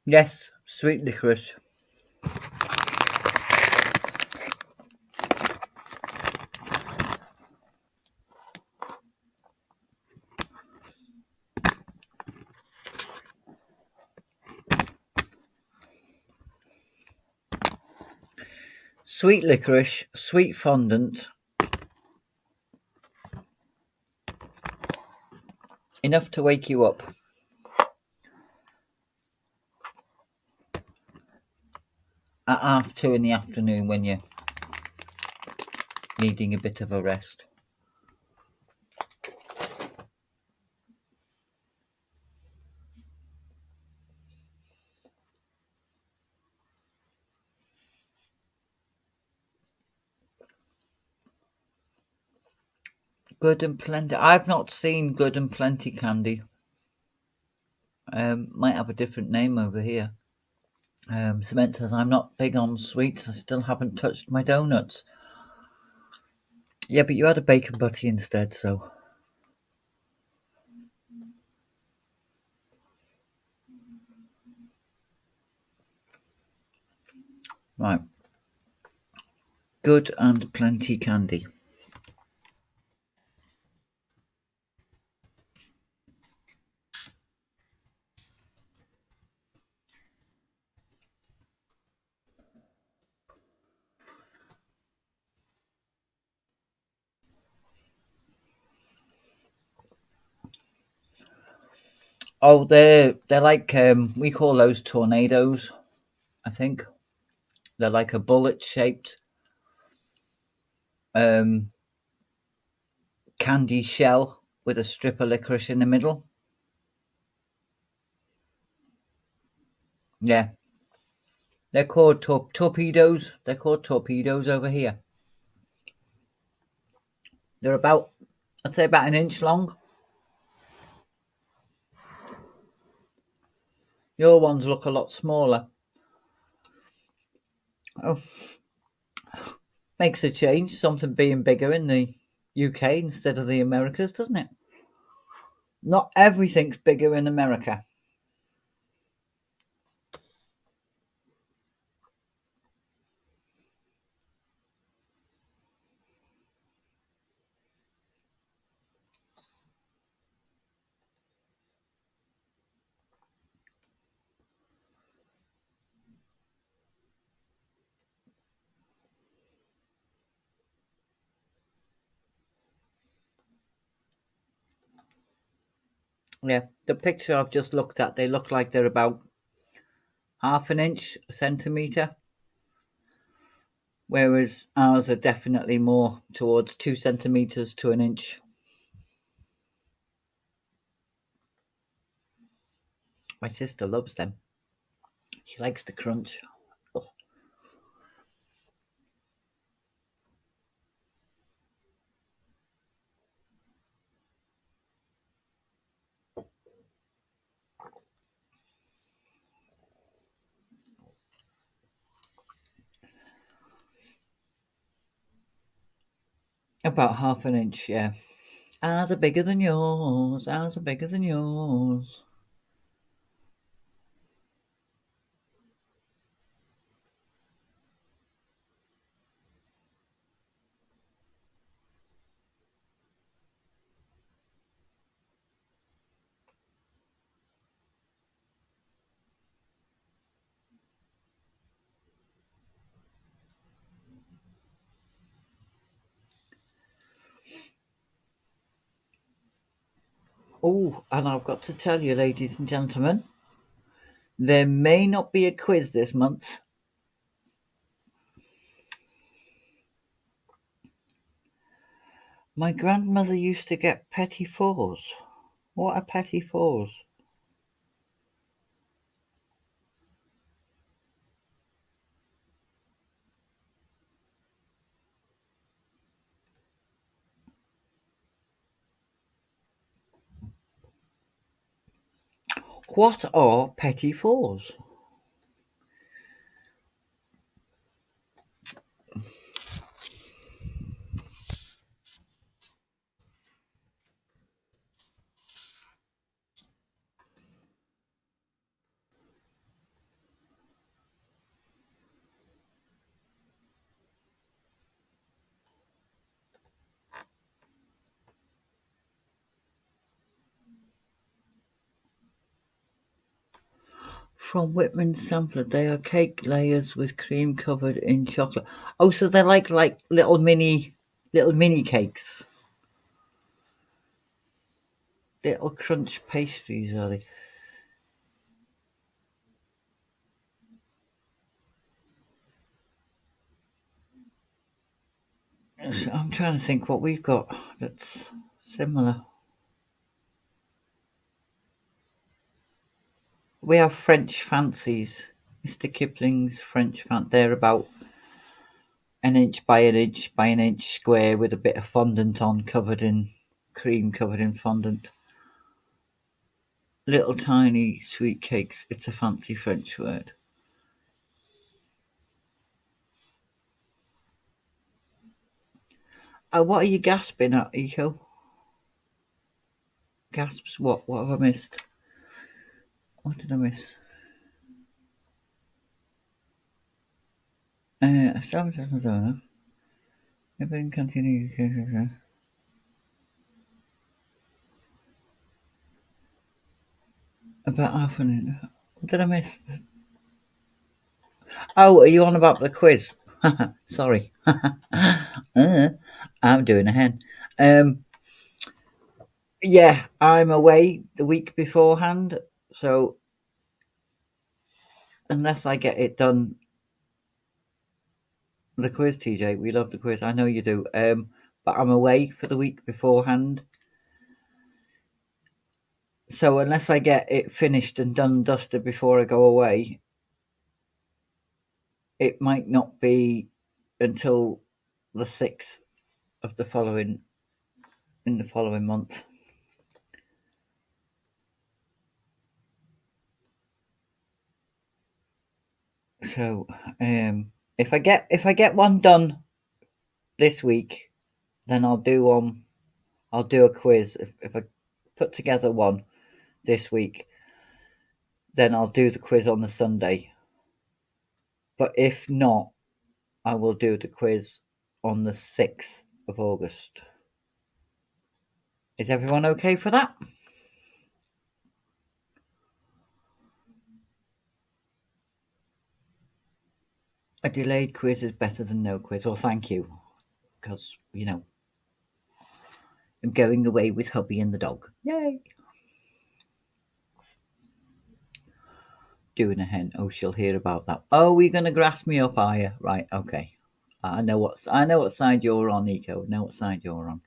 Yes, sweet licorice. Sweet licorice, sweet fondant, enough to wake you up. At 2:30 in the afternoon when you're needing a bit of a rest. Good and Plenty. I've not seen Good and Plenty candy. Might have a different name over here. Cement says, I'm not big on sweets. I still haven't touched my donuts. Yeah, but you had a bacon butty instead, so. Right. Good and Plenty candy. Oh, they're like we call those tornadoes. I think they're like a bullet shaped candy shell with a strip of licorice in the middle. Yeah, they're called torpedoes. They're called torpedoes over here. They're about, I'd say, about an inch long. Your ones look a lot smaller. Oh, makes a change. Something being bigger in the UK instead of the Americas, doesn't it? Not everything's bigger in America. Yeah, the picture I've just looked at, they look like they're about half an inch, a centimetre, whereas ours are definitely more towards 2 centimetres to an inch. My sister loves them. She likes the crunch. Oh. About half an inch, yeah. Ours are bigger than yours. Ours are bigger than yours. Oh, and I've got to tell you, ladies and gentlemen, there may not be a quiz this month. My grandmother used to get petit fours. What are petit fours? What are petit fours? From Whitman Sampler, they are cake layers with cream covered in chocolate. Oh, so they're like little mini cakes, little crunch pastries, are they? I'm trying to think what we've got that's similar. We have French fancies. Mr. Kipling's French fan. They're about an inch by an inch by an inch square with a bit of fondant on, covered in cream, covered in fondant. Little tiny sweet cakes. It's a fancy French word. What are you gasping at, Eco? Gasps? What? What have I missed? What did I miss? Established as Madonna. Never continue. About half an hour. What did I miss? Oh, are you on about the quiz? Sorry. I'm doing a hen. Yeah, I'm away the week beforehand, so unless I get it done, the quiz, TJ, we love the quiz. I know you do. But I'm away for the week beforehand, so unless I get it finished and done and dusted before I go away, it might not be until the 6th of the following month. So, if I get one done this week, then I'll do a quiz. If I put together one this week, then I'll do the quiz on the Sunday. But if not, I will do the quiz on the 6th of August. Is everyone okay for that? A delayed quiz is better than no quiz. Well, thank you. Because, I'm going away with hubby and the dog. Yay! Doing a hen. Oh, she'll hear about that. Oh, you're gonna grass me up, are you? Right, okay. I know what side you're on, Nico. I know what side you're on.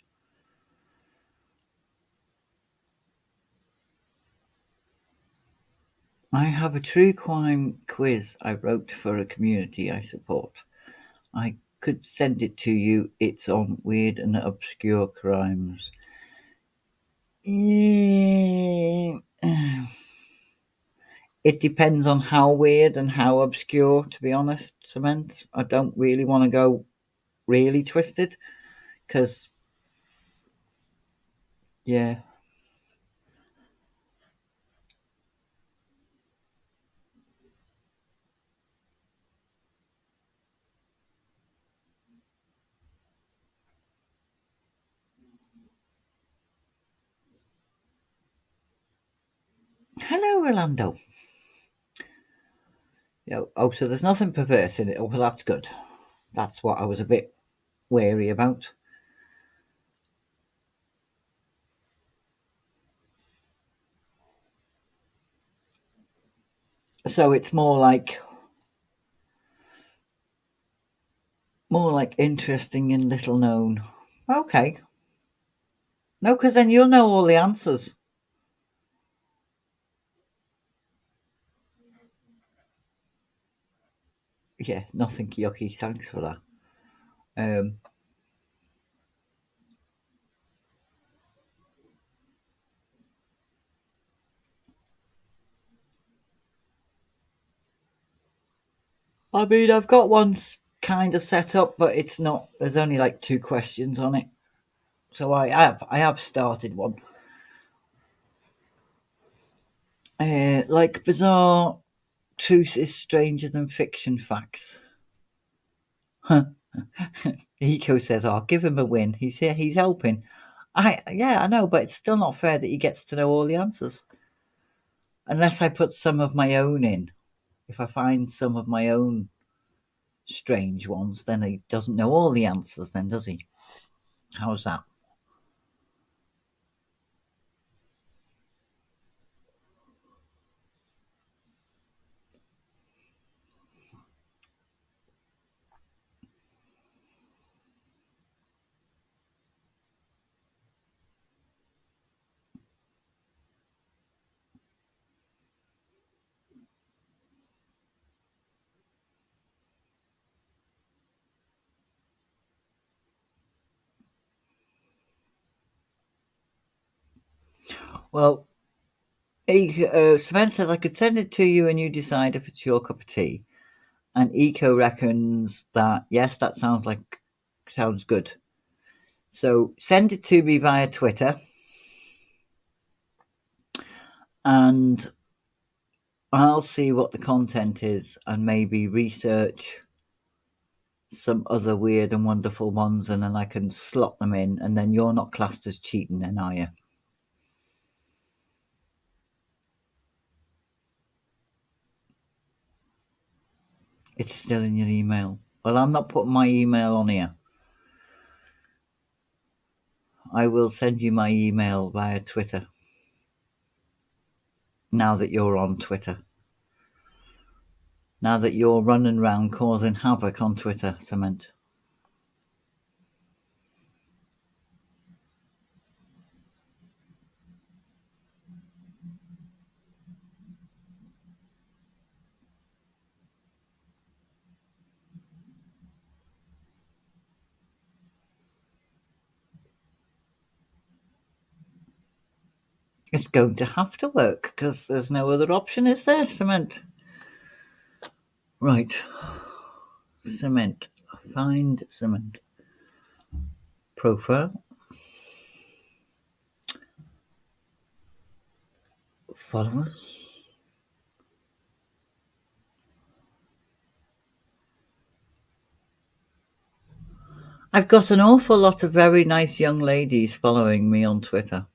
I have a true crime quiz I wrote for a community I support. I could send it to you. It's on weird and obscure crimes. It depends on how weird and how obscure, to be honest, Cement. I don't really want to go really twisted because, yeah. Hello, Rolando. Oh, so there's nothing perverse in it. Oh, well, that's good. That's what I was a bit wary about. So it's more like interesting and little known. Okay. No, because then you'll know all the answers. Yeah, nothing yucky. Thanks for that. I mean, I've got one kind of set up, but it's not. There's only like 2 questions on it, so I have started one. Like bizarre truth is stranger than fiction facts. Eco says, "I'll give him a win. He's here. He's helping." I know, but it's still not fair that he gets to know all the answers. Unless I put some of my own in. If I find some of my own strange ones, then he doesn't know all the answers. Then does he? How's that? Well, Cement says I could send it to you and you decide if it's your cup of tea. And Eco reckons that yes, that sounds good. So send it to me via Twitter, and I'll see what the content is and maybe research some other weird and wonderful ones, and then I can slot them in. And then you're not classed as cheating, then, are you? It's still in your email. Well, I'm not putting my email on here. I will send you my email via Twitter. Now that you're on Twitter. Now that you're running around causing havoc on Twitter, Cement. It's going to have to work because there's no other option, is there, Cement? Right. Cement. Find Cement. Profile. Followers. I've got an awful lot of very nice young ladies following me on Twitter.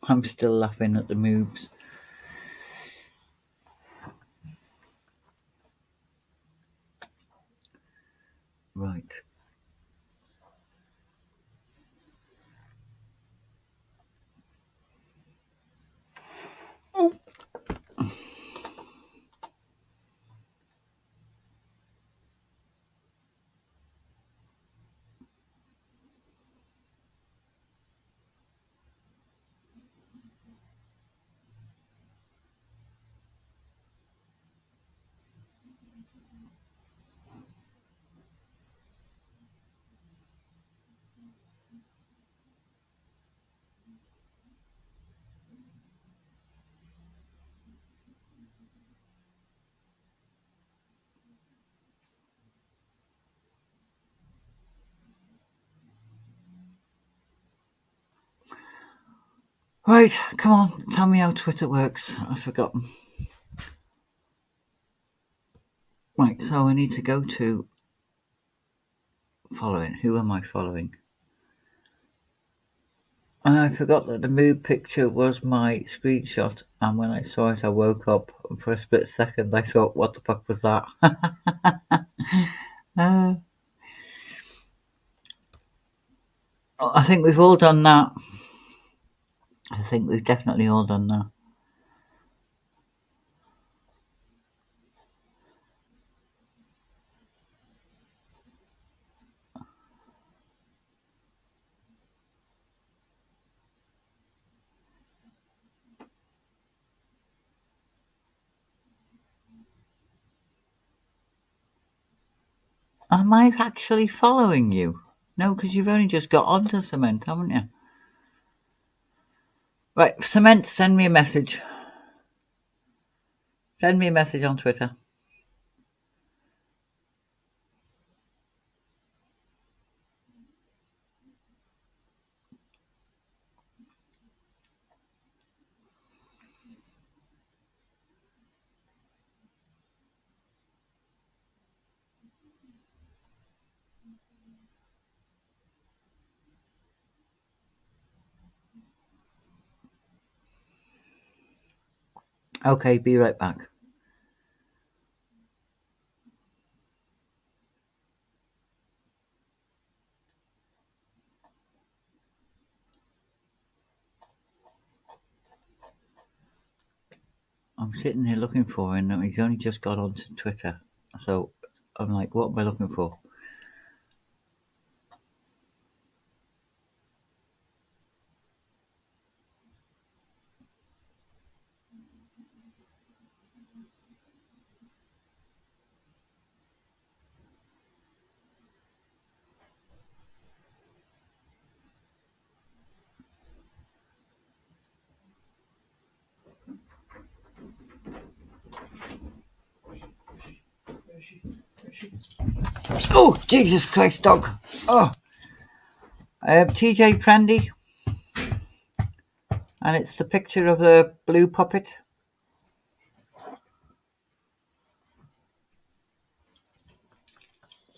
I'm still laughing at the moves. Right. Right, come on, tell me how Twitter works. I've forgotten. Right, so I need to go to following. Who am I following? I forgot that the mood picture was my screenshot, and when I saw it, I woke up, and for a split second, I thought, what the fuck was that? I think we've all done that. I think we've definitely all done that. Am I actually following you? No, because you've only just got onto Cement, haven't you? Right, Cement, send me a message. Send me a message on Twitter. Okay, be right back. I'm sitting here looking for him, and he's only just got onto Twitter. So I'm like, what am I looking for? Oh, Jesus Christ, dog. Oh. TJ Prendy. And it's the picture of the blue puppet.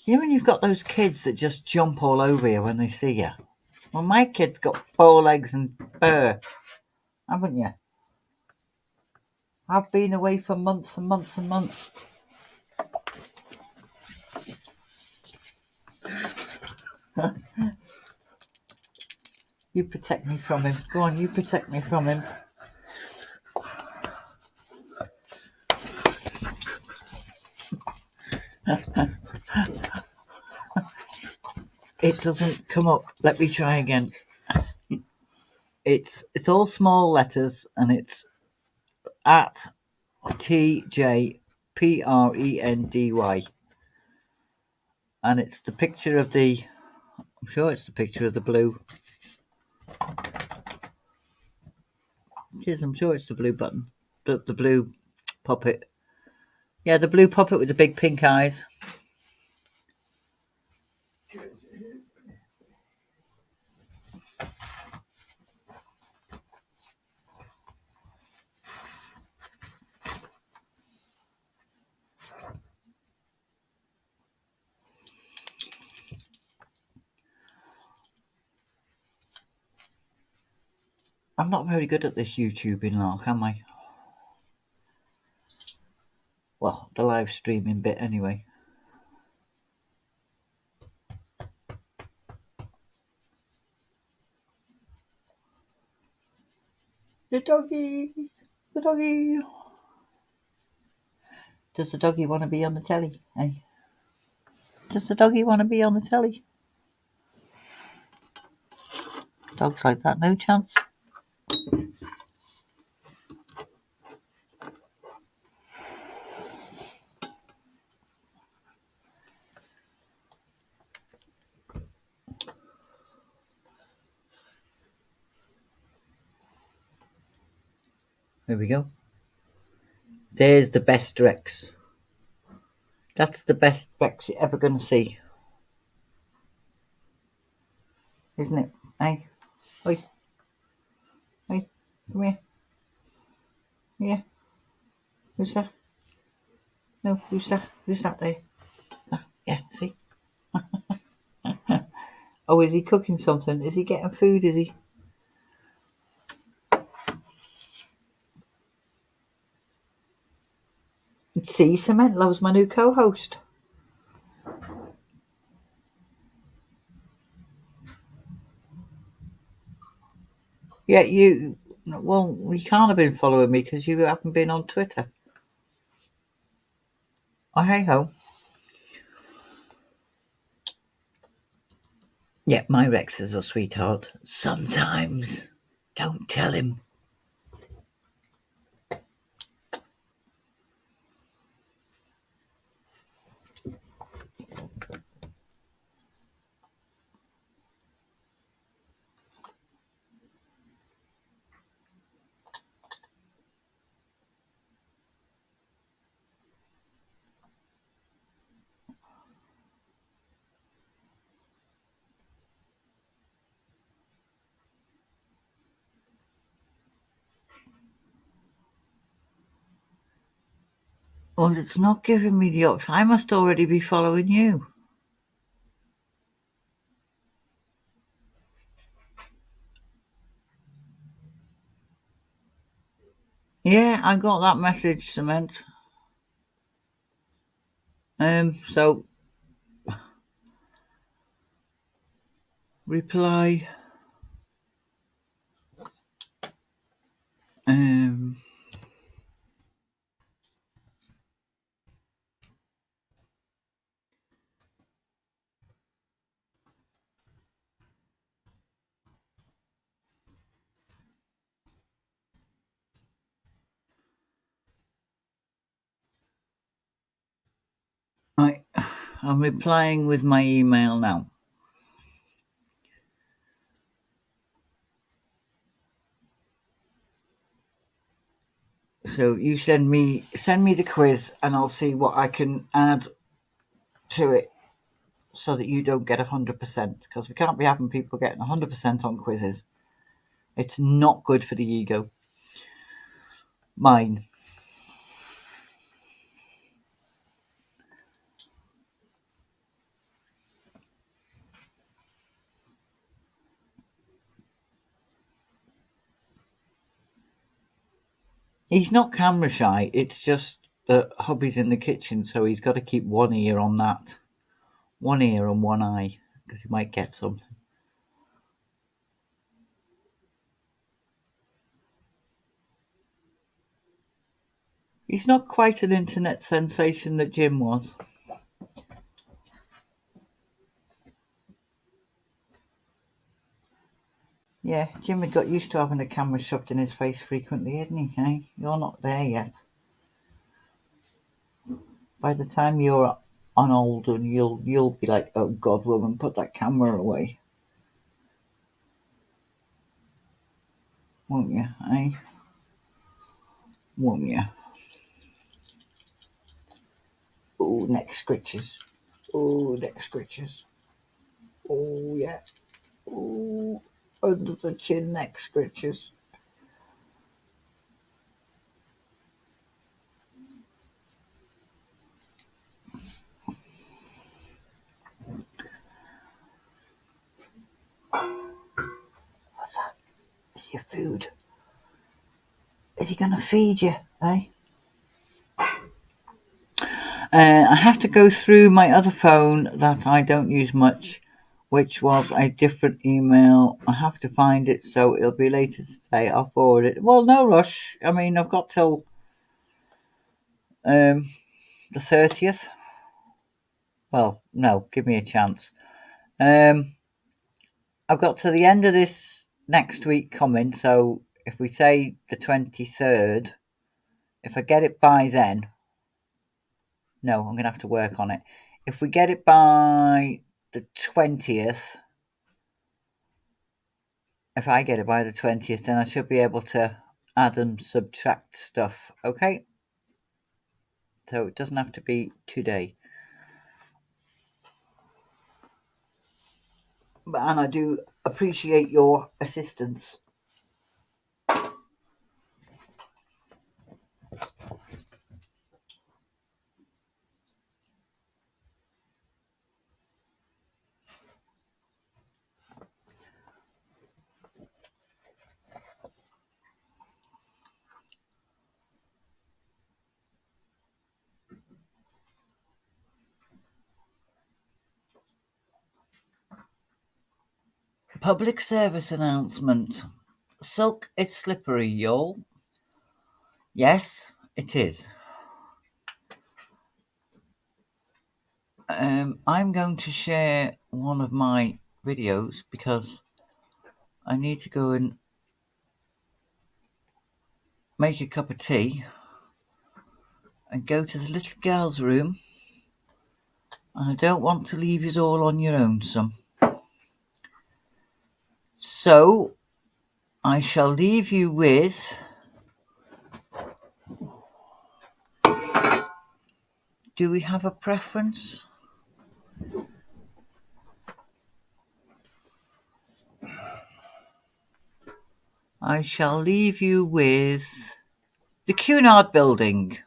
You know when you've got those kids that just jump all over you when they see you? Well, my kid's got bow legs and fur, haven't you? I've been away for months and months and months. You protect me from him. Go on, you protect me from him. It doesn't come up. Let me try again. It's all small letters, and it's at TJPRENDY, and it's the picture of the. I'm sure it's the picture of the blue. It is. I'm sure it's the blue button, the blue puppet. Yeah, the blue puppet with the big pink eyes. I'm not very good at this YouTubing lark, am I? Well, the live streaming bit anyway. The doggy! The doggy! Does the doggy want to be on the telly? Eh? Does the doggy want to be on the telly? Dogs like that, no chance. There we go. There's the best Rex. That's the best Rex you're ever going to see. Isn't it? Hey? Oi. Hey, come here. Yeah. Who's that? No, who's that? Who's that there? Ah, yeah, see? Oh, is he cooking something? Is he getting food? Is he? See, Cement loves my new co-host. Yeah, you. Well, you can't have been following me because you haven't been on Twitter. Oh, hey ho. Yeah, my Rex is a sweetheart. Sometimes. Don't tell him. Well, it's not giving me the option. I must already be following you. Yeah, I got that message, Cement. So reply. Right, I'm replying with my email now. So you send me the quiz, and I'll see what I can add to it, so that you don't get 100%. Because we can't be having people getting 100% on quizzes. It's not good for the ego. Mine. He's not camera shy. It's just that hubby's in the kitchen, so he's got to keep one ear on that. One ear and one eye, because he might get something. He's not quite an internet sensation that Jim was. Yeah, Jim had got used to having a camera shoved in his face frequently, hadn't he? Hey, you're not there yet. By the time you're on older, you'll be like, oh God, woman, put that camera away. Won't you, eh? Won't you? Oh, neck scritches. Oh, neck scritches. Oh, yeah. Oh, under the chin neck scritches. What's that? It's your food. Is he going to feed you, eh? I have to go through my other phone that I don't use much, which was a different email. I have to find it, so it'll be later today. I'll forward it. Well, no rush. I mean, I've got till the 30th. Well, no, give me a chance. I've got to the end of this next week coming, so if we say the 23rd, if I get it by then, no, I'm going to have to work on it. If we get it by the 20th, if I get it by the 20th, then I should be able to add and subtract stuff, okay? So it doesn't have to be today. And I do appreciate your assistance. Public service announcement. Silk is slippery, y'all. Yes, it is. I'm going to share one of my videos because I need to go and make a cup of tea and go to the little girl's room, and I don't want to leave you all on your own, son. So I shall leave you with do we have a preference? I shall leave you with the Cunard Building.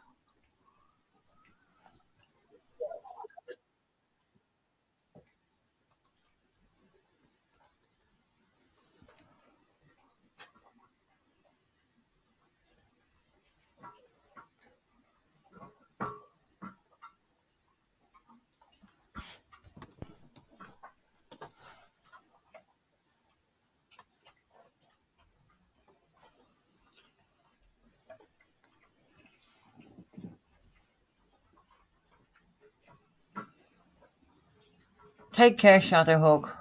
Take care, Shadowhawk.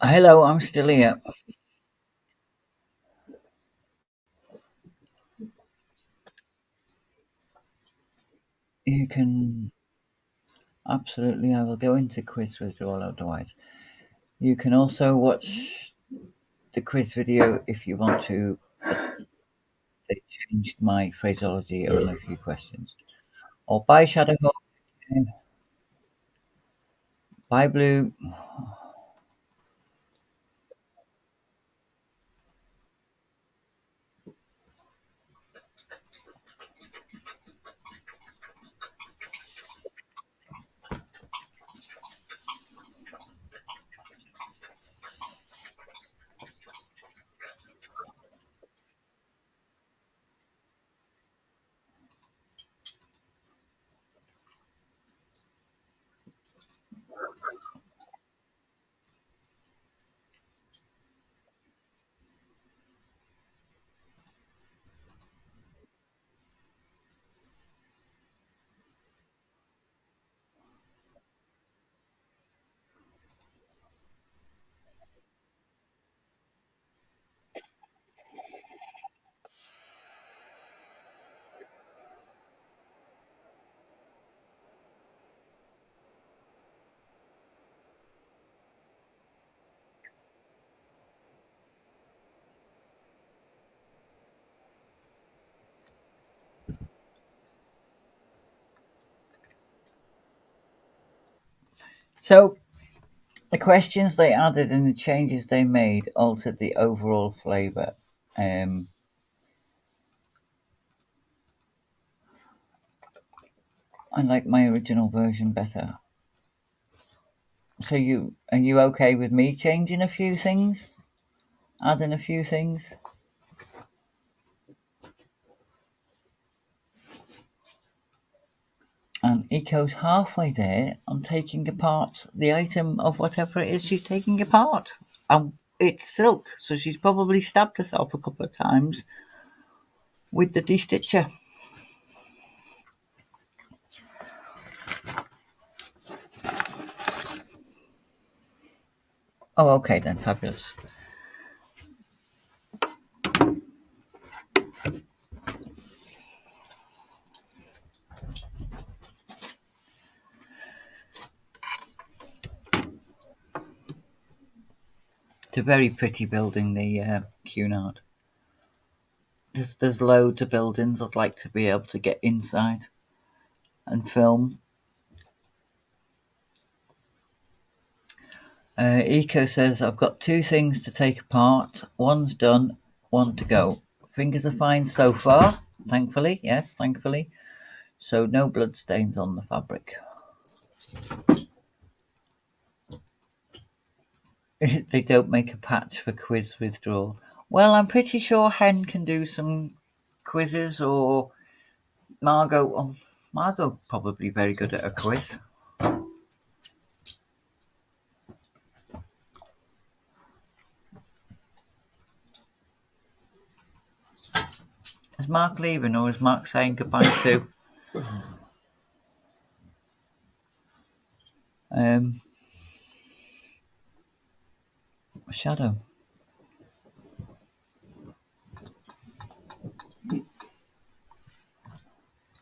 Hello, I'm still here. You can absolutely. I will go into quiz withdrawal otherwise. You can also watch the quiz video if you want to. They changed my phraseology on a few questions. Or bye, Shadowhawk. Bye, Blue. So the questions they added and the changes they made altered the overall flavour. I like my original version better. So are you okay with me changing a few things? Adding a few things? And Eco's halfway there on taking apart the item of whatever it is she's taking apart. It's silk, so she's probably stabbed herself a couple of times with the de-stitcher. Oh, okay then, fabulous. It's a very pretty building, the Cunard. There's loads of buildings I'd like to be able to get inside and film. Eco says, I've got 2 things to take apart. One's done, one to go. Fingers are fine so far, thankfully. Yes, thankfully. So no blood stains on the fabric. They don't make a patch for quiz withdrawal. Well, I'm pretty sure Hen can do some quizzes, or Margot. Oh, Margot probably very good at a quiz. Is Mark leaving, or is Mark saying goodbye to Shadow?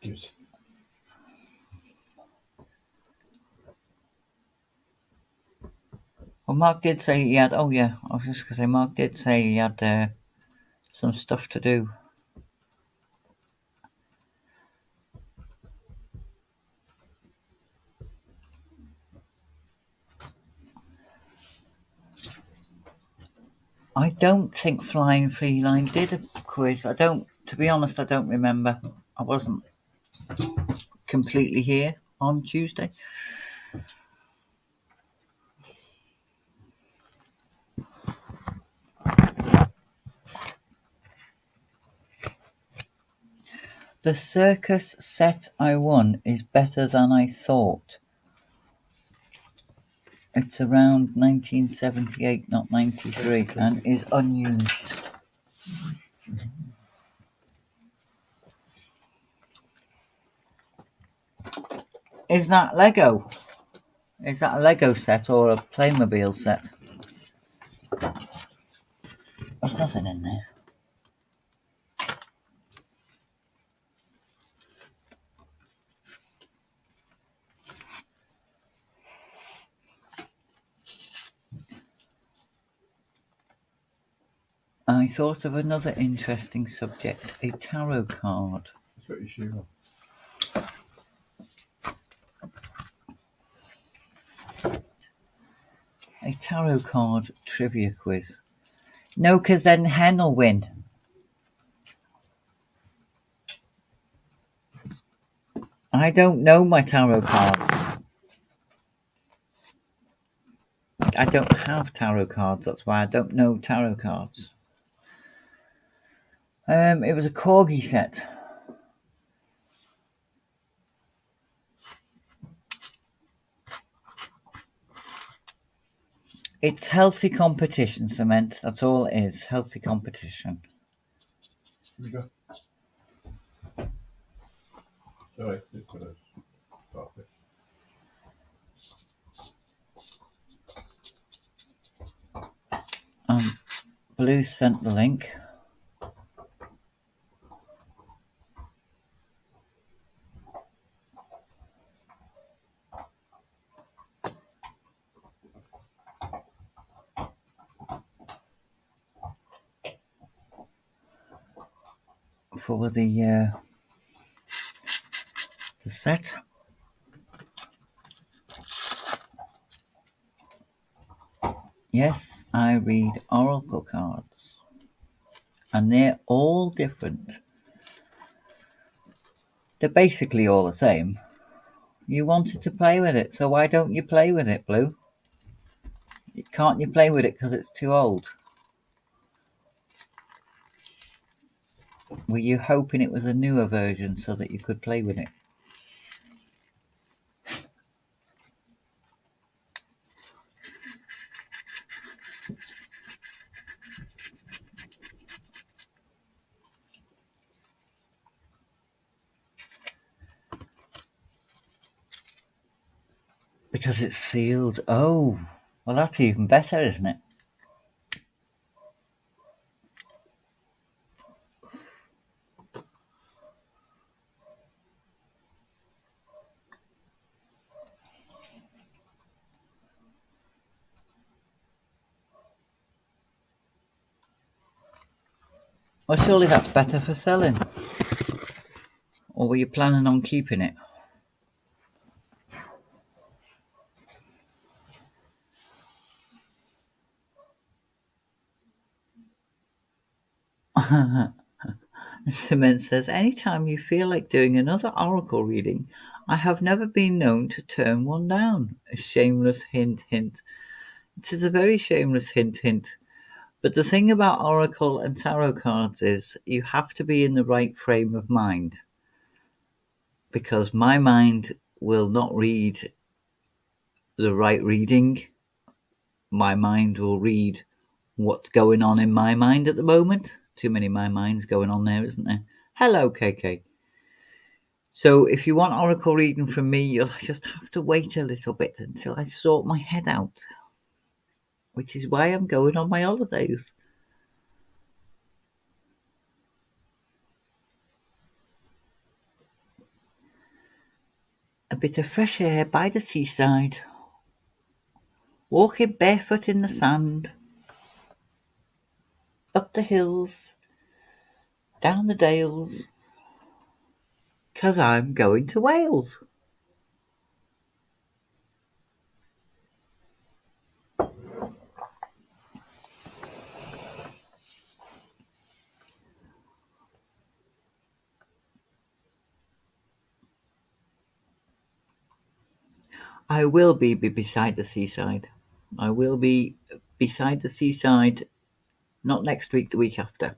Yes. Well, Mark did say he had. Oh yeah, I was just gonna say Mark did say he had some stuff to do. I don't think Flying Feline did a quiz. To be honest, I don't remember. I wasn't completely here on Tuesday. The circus set I won is better than I thought. It's around 1978, not 93, and is unused. Is that Lego? Is that a Lego set or a Playmobil set? There's nothing in there. I thought of another interesting subject, a tarot card. That's what you shoot on. A tarot card trivia quiz. No, because then Hen will win. I don't know my tarot cards. I don't have tarot cards, that's why I don't know tarot cards. It was a corgi set. It's healthy competition, Cement. That's all it is. Healthy competition. Here we go. Sorry, it's got to start it. Blue sent the link. For the set. Yes, I read oracle cards, and they're all different. They're basically all the same. You wanted to play with it, so why don't you play with it, Blue? Can't you play with it because it's too old? Were you hoping it was a newer version so that you could play with it? Because it's sealed. Oh, well, that's even better, isn't it? Well, surely that's better for selling. Or were you planning on keeping it? Cement says, anytime you feel like doing another oracle reading, I have never been known to turn one down. A shameless hint, hint. It is a very shameless hint, hint. But the thing about oracle and tarot cards is you have to be in the right frame of mind. Because my mind will not read the right reading. My mind will read what's going on in my mind at the moment. Too many my minds going on there, isn't there? Hello, KK. So if you want oracle reading from me, you'll just have to wait a little bit until I sort my head out, which is why I'm going on my holidays. A bit of fresh air by the seaside, walking barefoot in the sand, up the hills, down the dales, 'cause I'm going to Wales. I will be beside the seaside. I will be beside the seaside, not next week, the week after.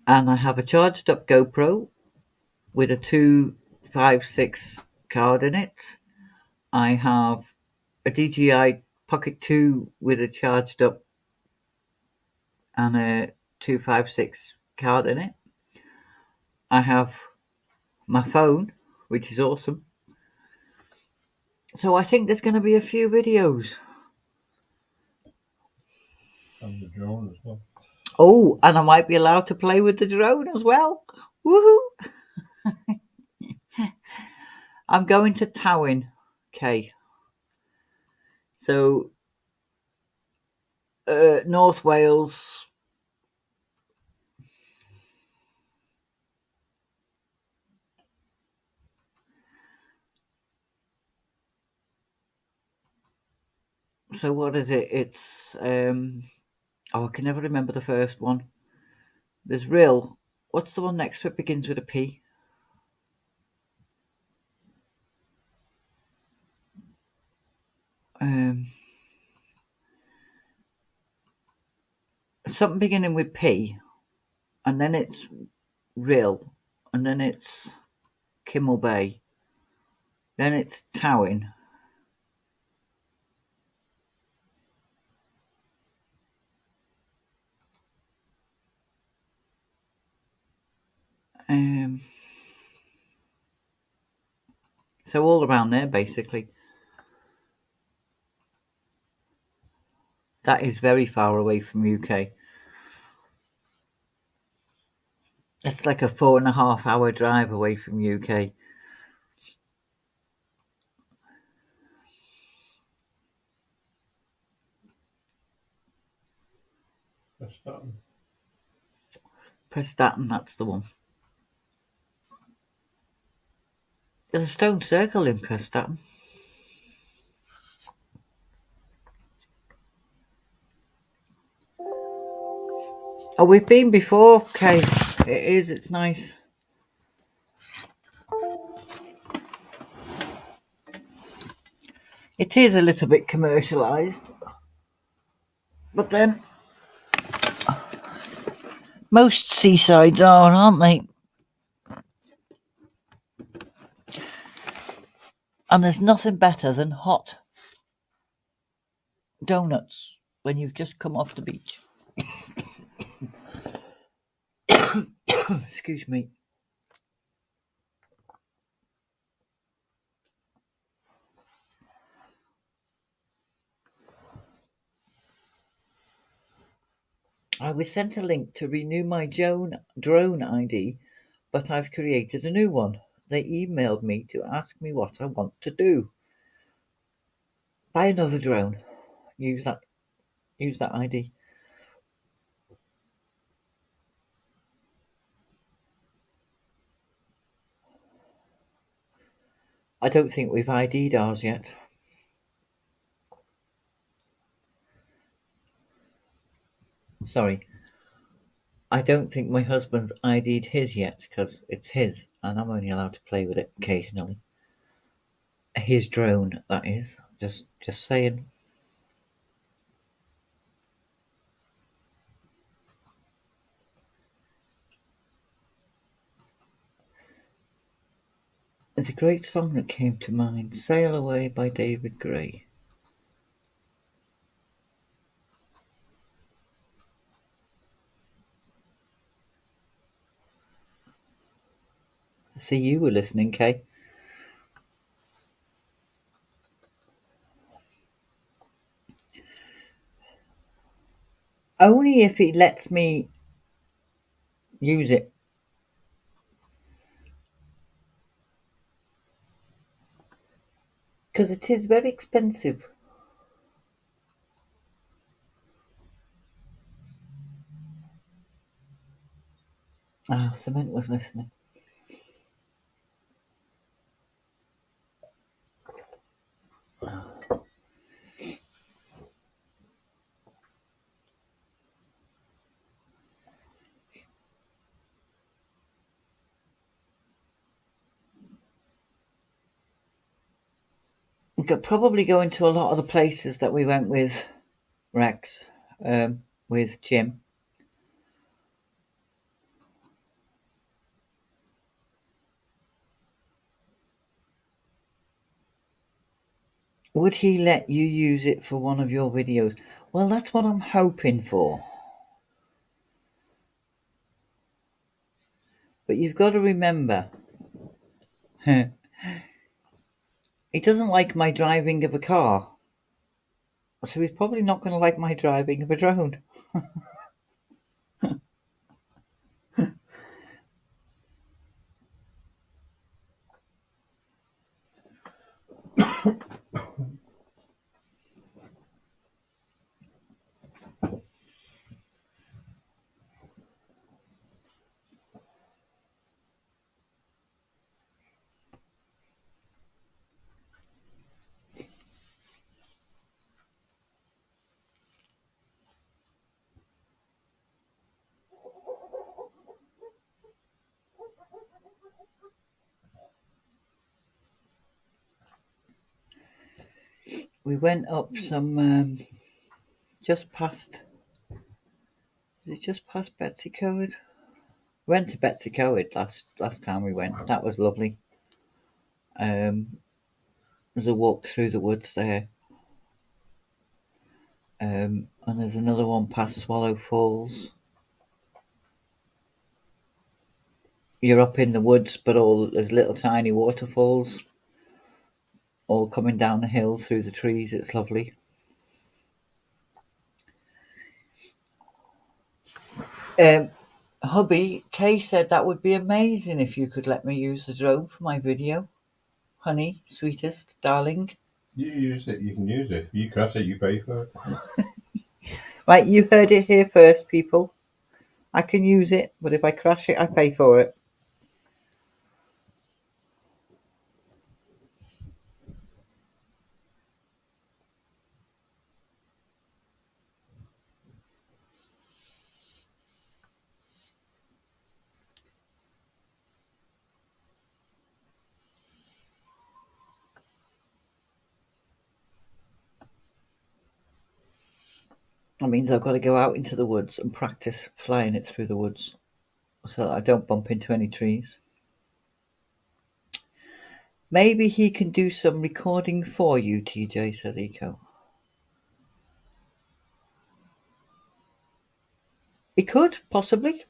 And I have a charged up GoPro with a 256 card in it. I have a DJI Pocket 2 with a charged up and a 256 card in it. I have my phone, which is awesome. So I think there's going to be a few videos. And the drone as well. Oh, and I might be allowed to play with the drone as well. Woohoo! I'm going to Tywyn, okay. So, North Wales. So what is it? It's I can never remember the first one. There's Rill. What's the one next to it? Begins with a P. Something beginning with P, and then it's Rill, and then it's Kimmel Bay, then it's Tywyn. So all around there, basically. That is very far away from UK. It's like a 4.5 hour drive away from UK. Prestatyn. Prestatyn, that's the one. There's a stone circle in Prestatyn. Oh, we've been before, Kay. It's nice. It is a little bit commercialised, but then most seasides are, aren't they? And there's nothing better than hot donuts when you've just come off the beach. Excuse me. I was sent a link to renew my drone ID, but I've created a new one. They emailed me to ask me what I want to do. Buy another drone. Use that ID. I don't think we've ID'd ours yet. Sorry. I don't think my husband's ID'd his yet because it's his and I'm only allowed to play with it occasionally. His drone, that is. Just saying. There's a great song that came to mind, Sail Away by David Gray. I see you were listening, Kay. Only if it lets me use it. Because it is very expensive. Cement was listening. We could probably go into a lot of the places that we went with Rex, with Jim. Would he let you use it for one of your videos? Well, that's what I'm hoping for. But you've got to remember, he doesn't like my driving of a car. So he's probably not going to like my driving of a drone. We went up some, just past Betsy Coed? Went to Betsy Coed last time we went. That was lovely. There's a walk through the woods there. And there's another one past Swallow Falls. You're up in the woods, but there's little tiny waterfalls all coming down the hill through the trees. It's lovely. Hubby, Kay said that would be amazing if you could let me use the drone for my video. Honey, sweetest, darling. You use it, you can use it. You crash it, you pay for it. Right, you heard it here first, people. I can use it, but if I crash it, I pay for it. That means I've got to go out into the woods and practice flying it through the woods so that I don't bump into any trees. Maybe he can do some recording for you, TJ, says Eco. He could, possibly.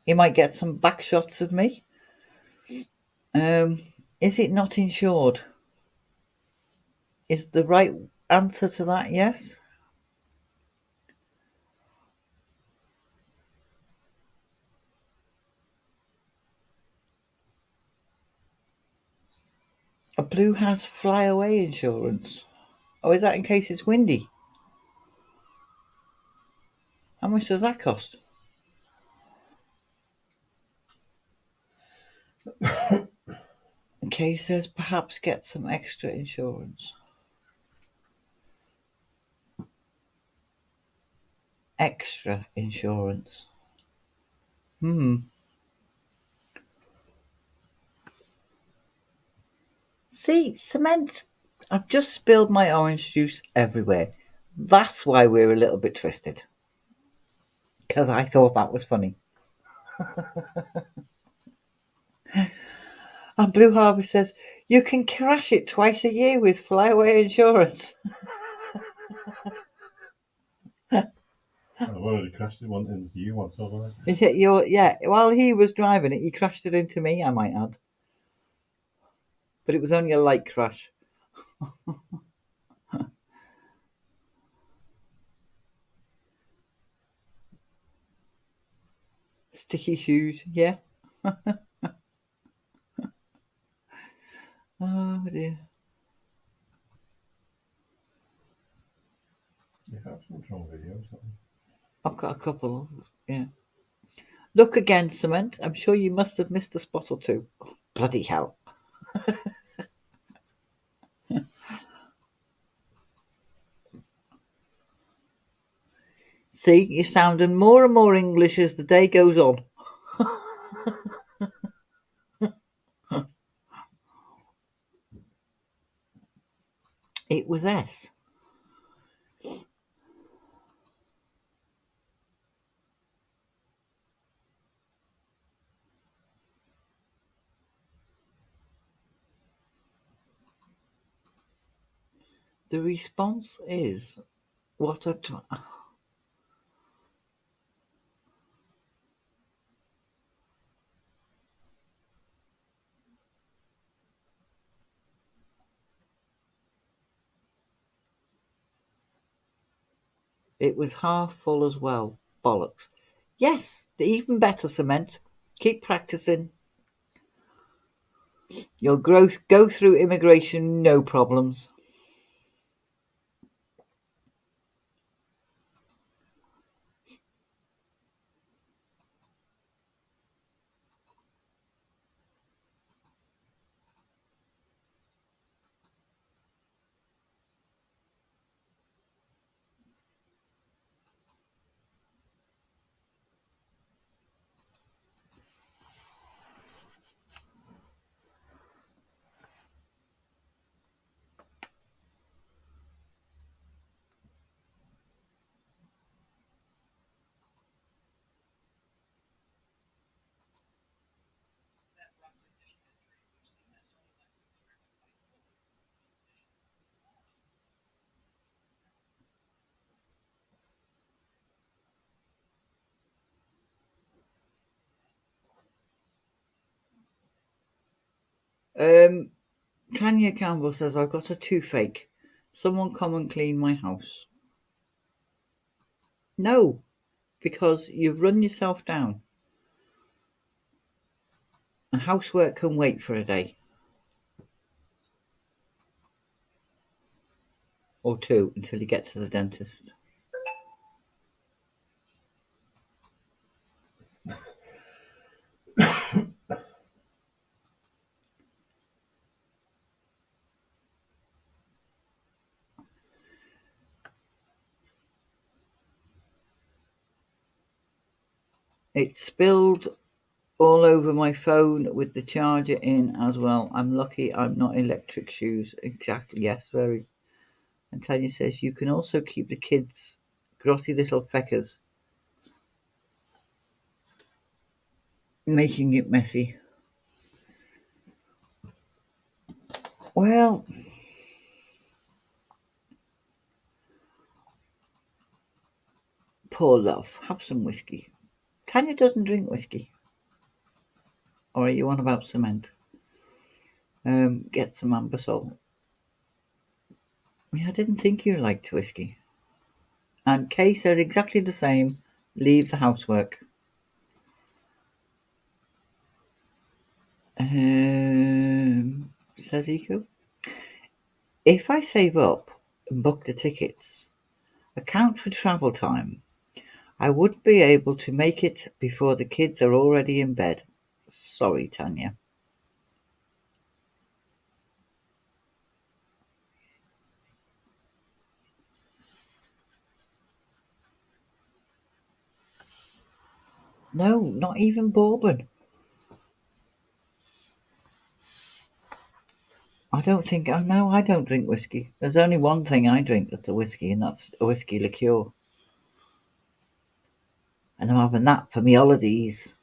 He might get some back shots of me. Is it not insured? Is the right answer to that yes? A Blue has flyaway insurance. Oh, is that in case it's windy? How much does that cost? Okay, says perhaps get some extra insurance. Extra insurance. See, cement. I've just spilled my orange juice everywhere. That's why we're a little bit twisted. Because I thought that was funny. And Blue Harbour says, you can crash it twice a year with flyaway insurance. I've already crashed it one into you once, haven't I? Yeah, while he was driving it, he crashed it into me, I might add. But it was only a light crash. Sticky shoes, yeah. Oh dear. You have some strong videos. I've got a couple, yeah. Look again, Cement. I'm sure you must have missed a spot or two. Oh, bloody hell. See, you're sounding more and more English as the day goes on. It was S. The response is what a. It was half full as well. Bollocks. Yes, even better, Cement. Keep practicing. You'll go through immigration, no problems. Tanya Campbell says, I've got a toothache. Someone come and clean my house. No, because you've run yourself down. And housework can wait for a day. Or two until you get to the dentist. It spilled all over my phone with the charger in as well. I'm lucky I'm not electric shoes. Exactly, yes, very. And Tanya says you can also keep the kids' grotty little feckers, making it messy. Well, poor love, have some whiskey. Tanya doesn't drink whiskey. Or are you on about cement? Get some Ambisol. I didn't think you liked whiskey. And Kay says exactly the same. Leave the housework. Says Eco. If I save up and book the tickets, account for travel time, I wouldn't be able to make it before the kids are already in bed. Sorry, Tanya. No, not even bourbon. I don't think I know. I don't drink whiskey. There's only one thing I drink that's a whiskey, and that's a whiskey liqueur. And I'm having that for me holidays.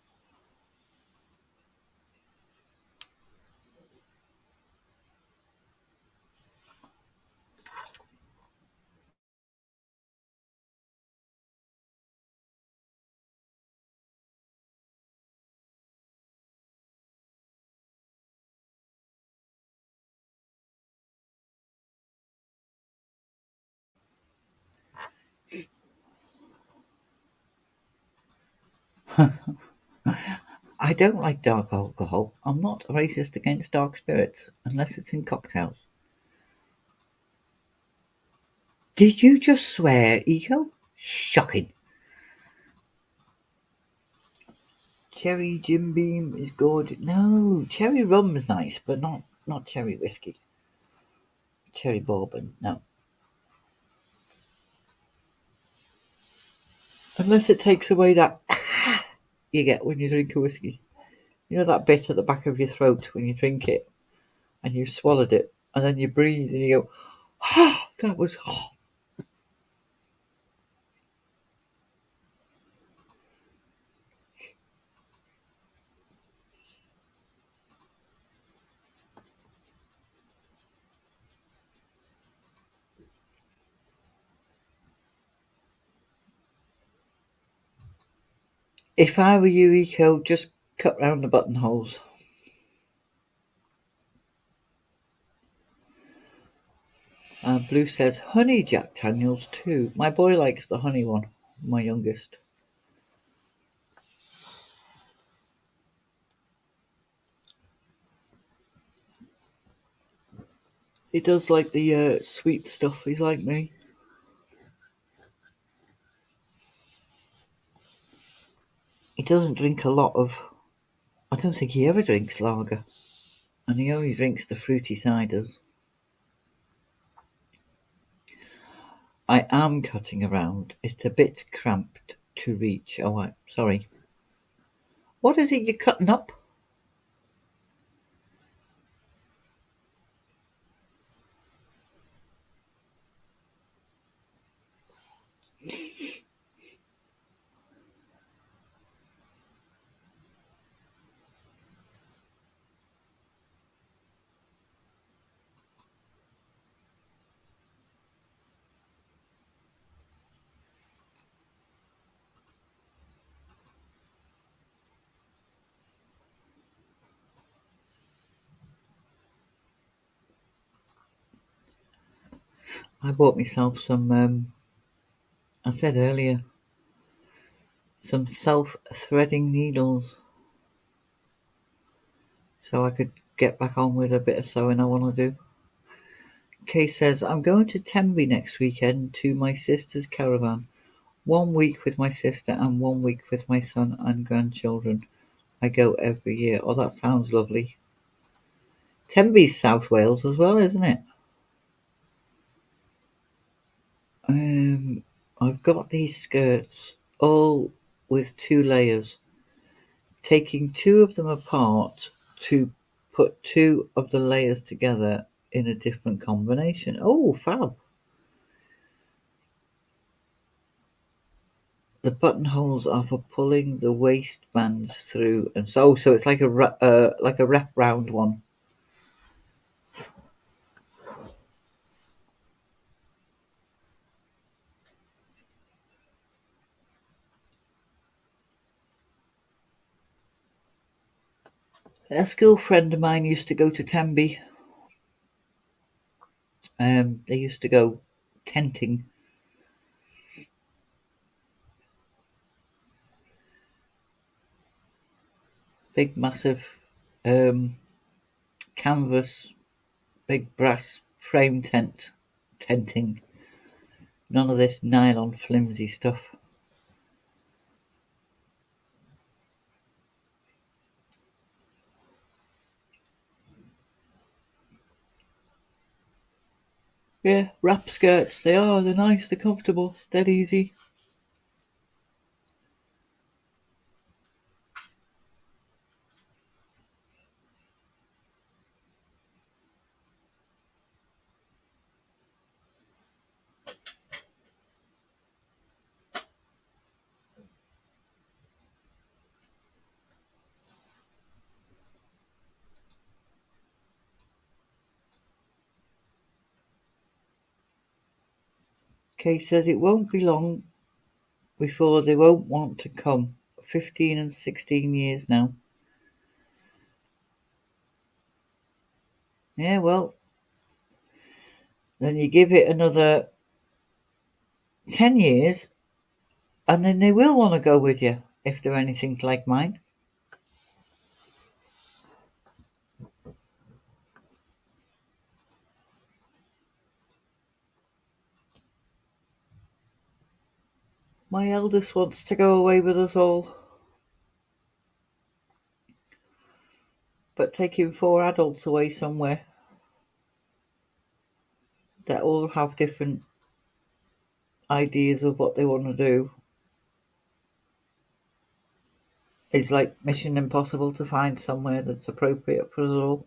I don't like dark alcohol. I'm not racist against dark spirits, unless it's in cocktails. Did you just swear, Eco? Shocking. Cherry Jim Beam is good. No, cherry rum's nice, but not cherry whiskey. Cherry bourbon, no. Unless it takes away that you get when you drink a whiskey. You know that bit at the back of your throat when you drink it and you've swallowed it and then you breathe and you go, that was hot. If I were you, Eco, just cut round the buttonholes. Blue says, honey Jack Daniels too. My boy likes the honey one, my youngest. He does like the sweet stuff, he's like me. He doesn't drink a lot of, I don't think he ever drinks lager. And he only drinks the fruity ciders. I am cutting around. It's a bit cramped to reach. Oh, sorry. What is it you're cutting up? I bought myself some, I said earlier, some self-threading needles. So I could get back on with a bit of sewing I want to do. Kay says, I'm going to Tenby next weekend to my sister's caravan. 1 week with my sister and 1 week with my son and grandchildren. I go every year. Oh, that sounds lovely. Tenby's South Wales as well, isn't it? I've got these skirts all with 2 layers. Taking 2 of them apart to put 2 of the layers together in a different combination. Oh, fab. The buttonholes are for pulling the waistbands through, and so it's like like a wrap round one. A school friend of mine used to go to Tenby. They used to go tenting. Big, massive canvas, big brass frame tenting. None of this nylon flimsy stuff. Yeah, wrap skirts. They are. They're nice. They're comfortable. Dead easy. Kay says it won't be long before they won't want to come. 15 and 16 years now. Yeah, well, then you give it another 10 years, and then they will want to go with you if they're anything like mine. My eldest wants to go away with us all, but taking 4 adults away somewhere that all have different ideas of what they want to do is like mission impossible to find somewhere that's appropriate for us all.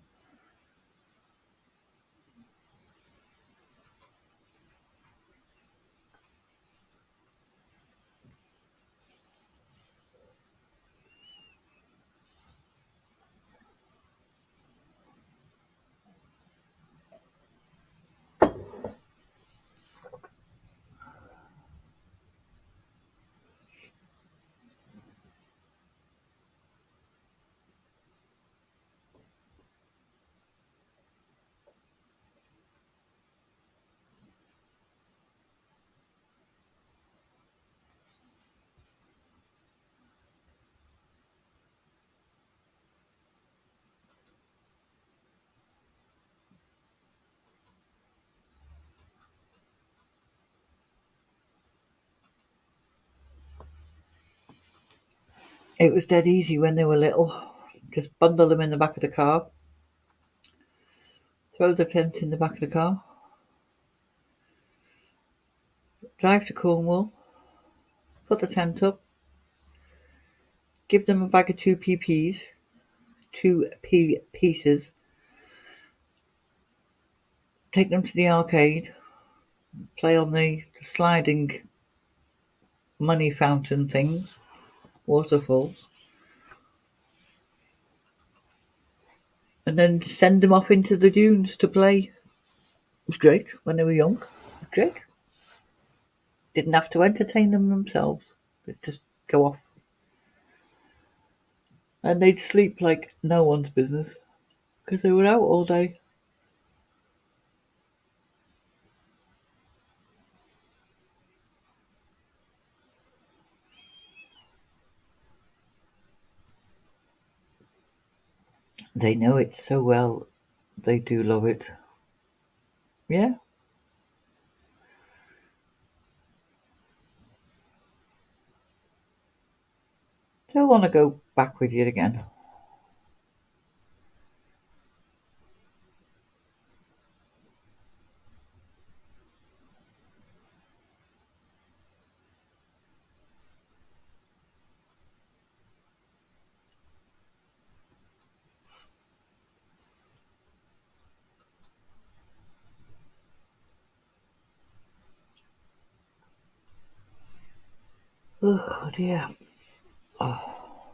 It was dead easy when they were little. Just bundle them in the back of the car, throw the tent in the back of the car, drive to Cornwall, put the tent up, give them a bag of 2p pieces, take them to the arcade, play on the sliding money fountain things, waterfalls, and then send them off into the dunes to play. It was great when they were young. It was great. Didn't have to entertain them themselves. They'd just go off. And they'd sleep like no one's business because they were out all day. They know it so well. They do love it. Yeah. They'll want to go back with you again. Oh dear. Oh.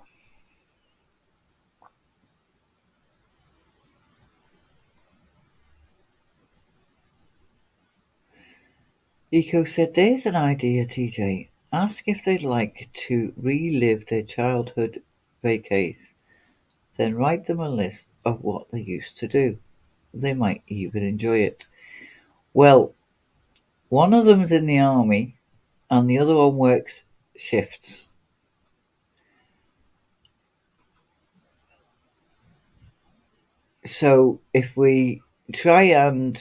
Eco said, "There's an idea, TJ. Ask if they'd like to relive their childhood vacays, then write them a list of what they used to do. They might even enjoy it." Well, one of them's in the army, and the other one works shifts. So if we try and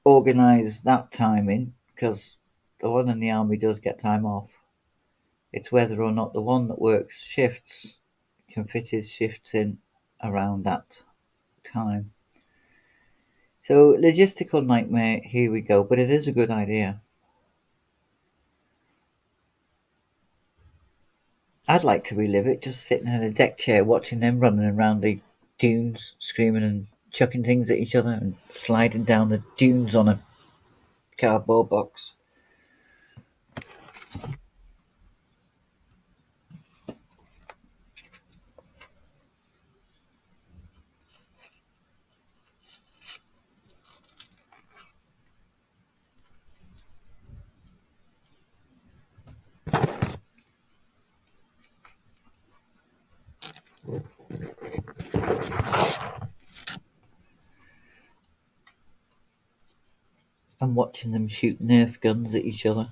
organise that timing, because the one in the army does get time off, it's whether or not the one that works shifts can fit his shifts in around that time. So logistical nightmare, here we go, but it is a good idea. I'd like to relive it, just sitting in a deck chair watching them running around the dunes, screaming and chucking things at each other and sliding down the dunes on a cardboard box. And watching them shoot Nerf guns at each other.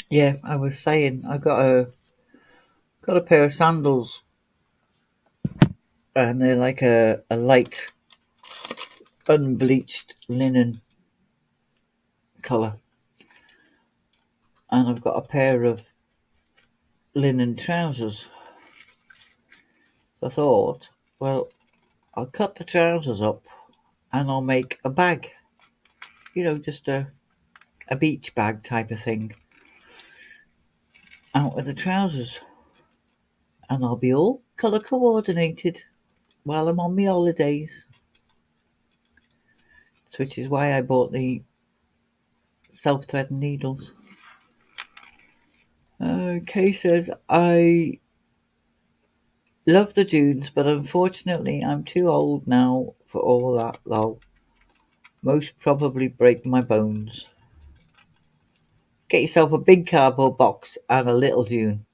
Yeah, I was saying I got a pair of sandals, and they're like a light unbleached linen colour, and I've got a pair of linen trousers. So I thought, well, I'll cut the trousers up and I'll make a bag, just a beach bag type of thing out of the trousers, and I'll be all colour coordinated while I'm on my holidays. Which is why I bought the self-threading needles. Kay says, "I love the dunes, but unfortunately I'm too old now for all that, lol. Most probably break my bones. Get yourself a big cardboard box and a little dune."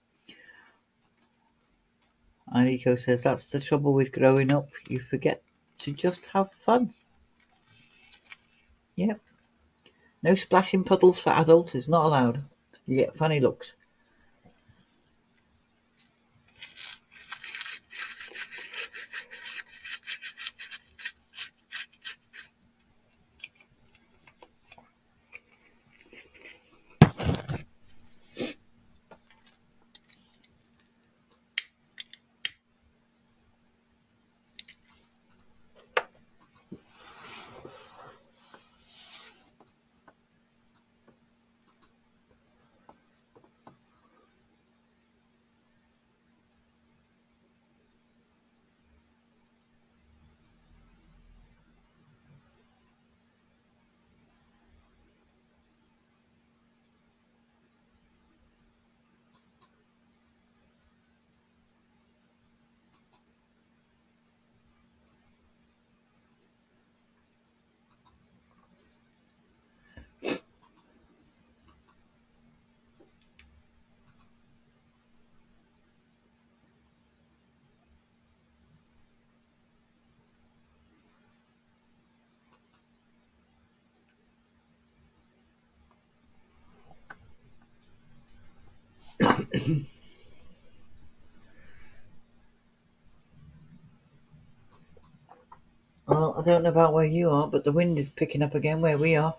And Eco says, "That's the trouble with growing up. You forget to just have fun." Yep. No splashing puddles for adults is not allowed. You get funny looks. Well, I don't know about where you are, but the wind is picking up again where we are.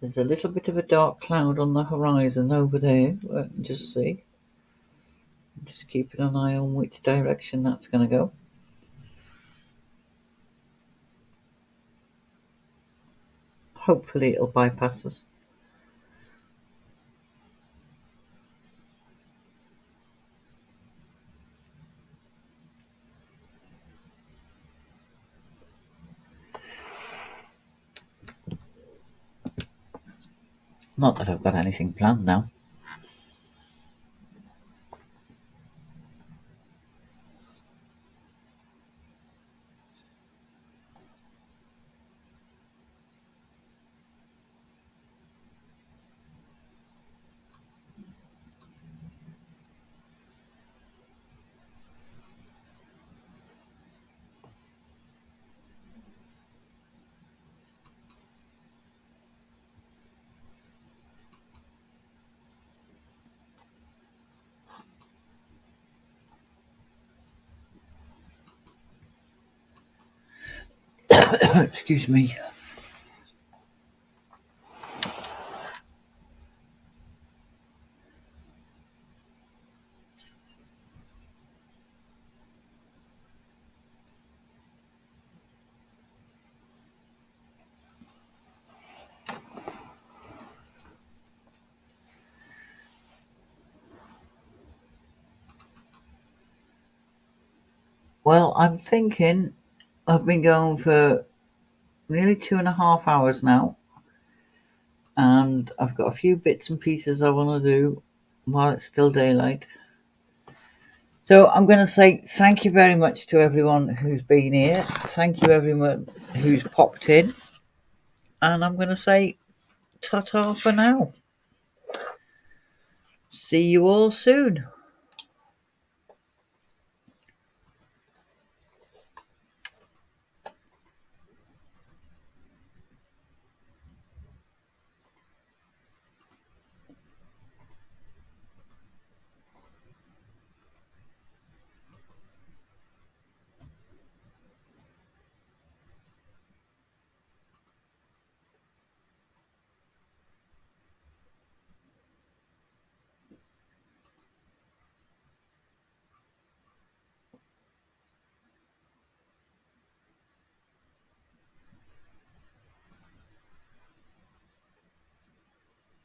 There's a little bit of a dark cloud on the horizon over there. I can just see. I'm just keeping an eye on which direction that's going to go. Hopefully it'll bypass us. Not that I've got anything planned now. Excuse me. Well, I'm thinking I've been going for nearly 2.5 hours now, and I've got a few bits and pieces I want to do while it's still daylight. So I'm going to say thank you very much to everyone who's been here. Thank you everyone who's popped in. And I'm going to say ta-ta for now. See you all soon.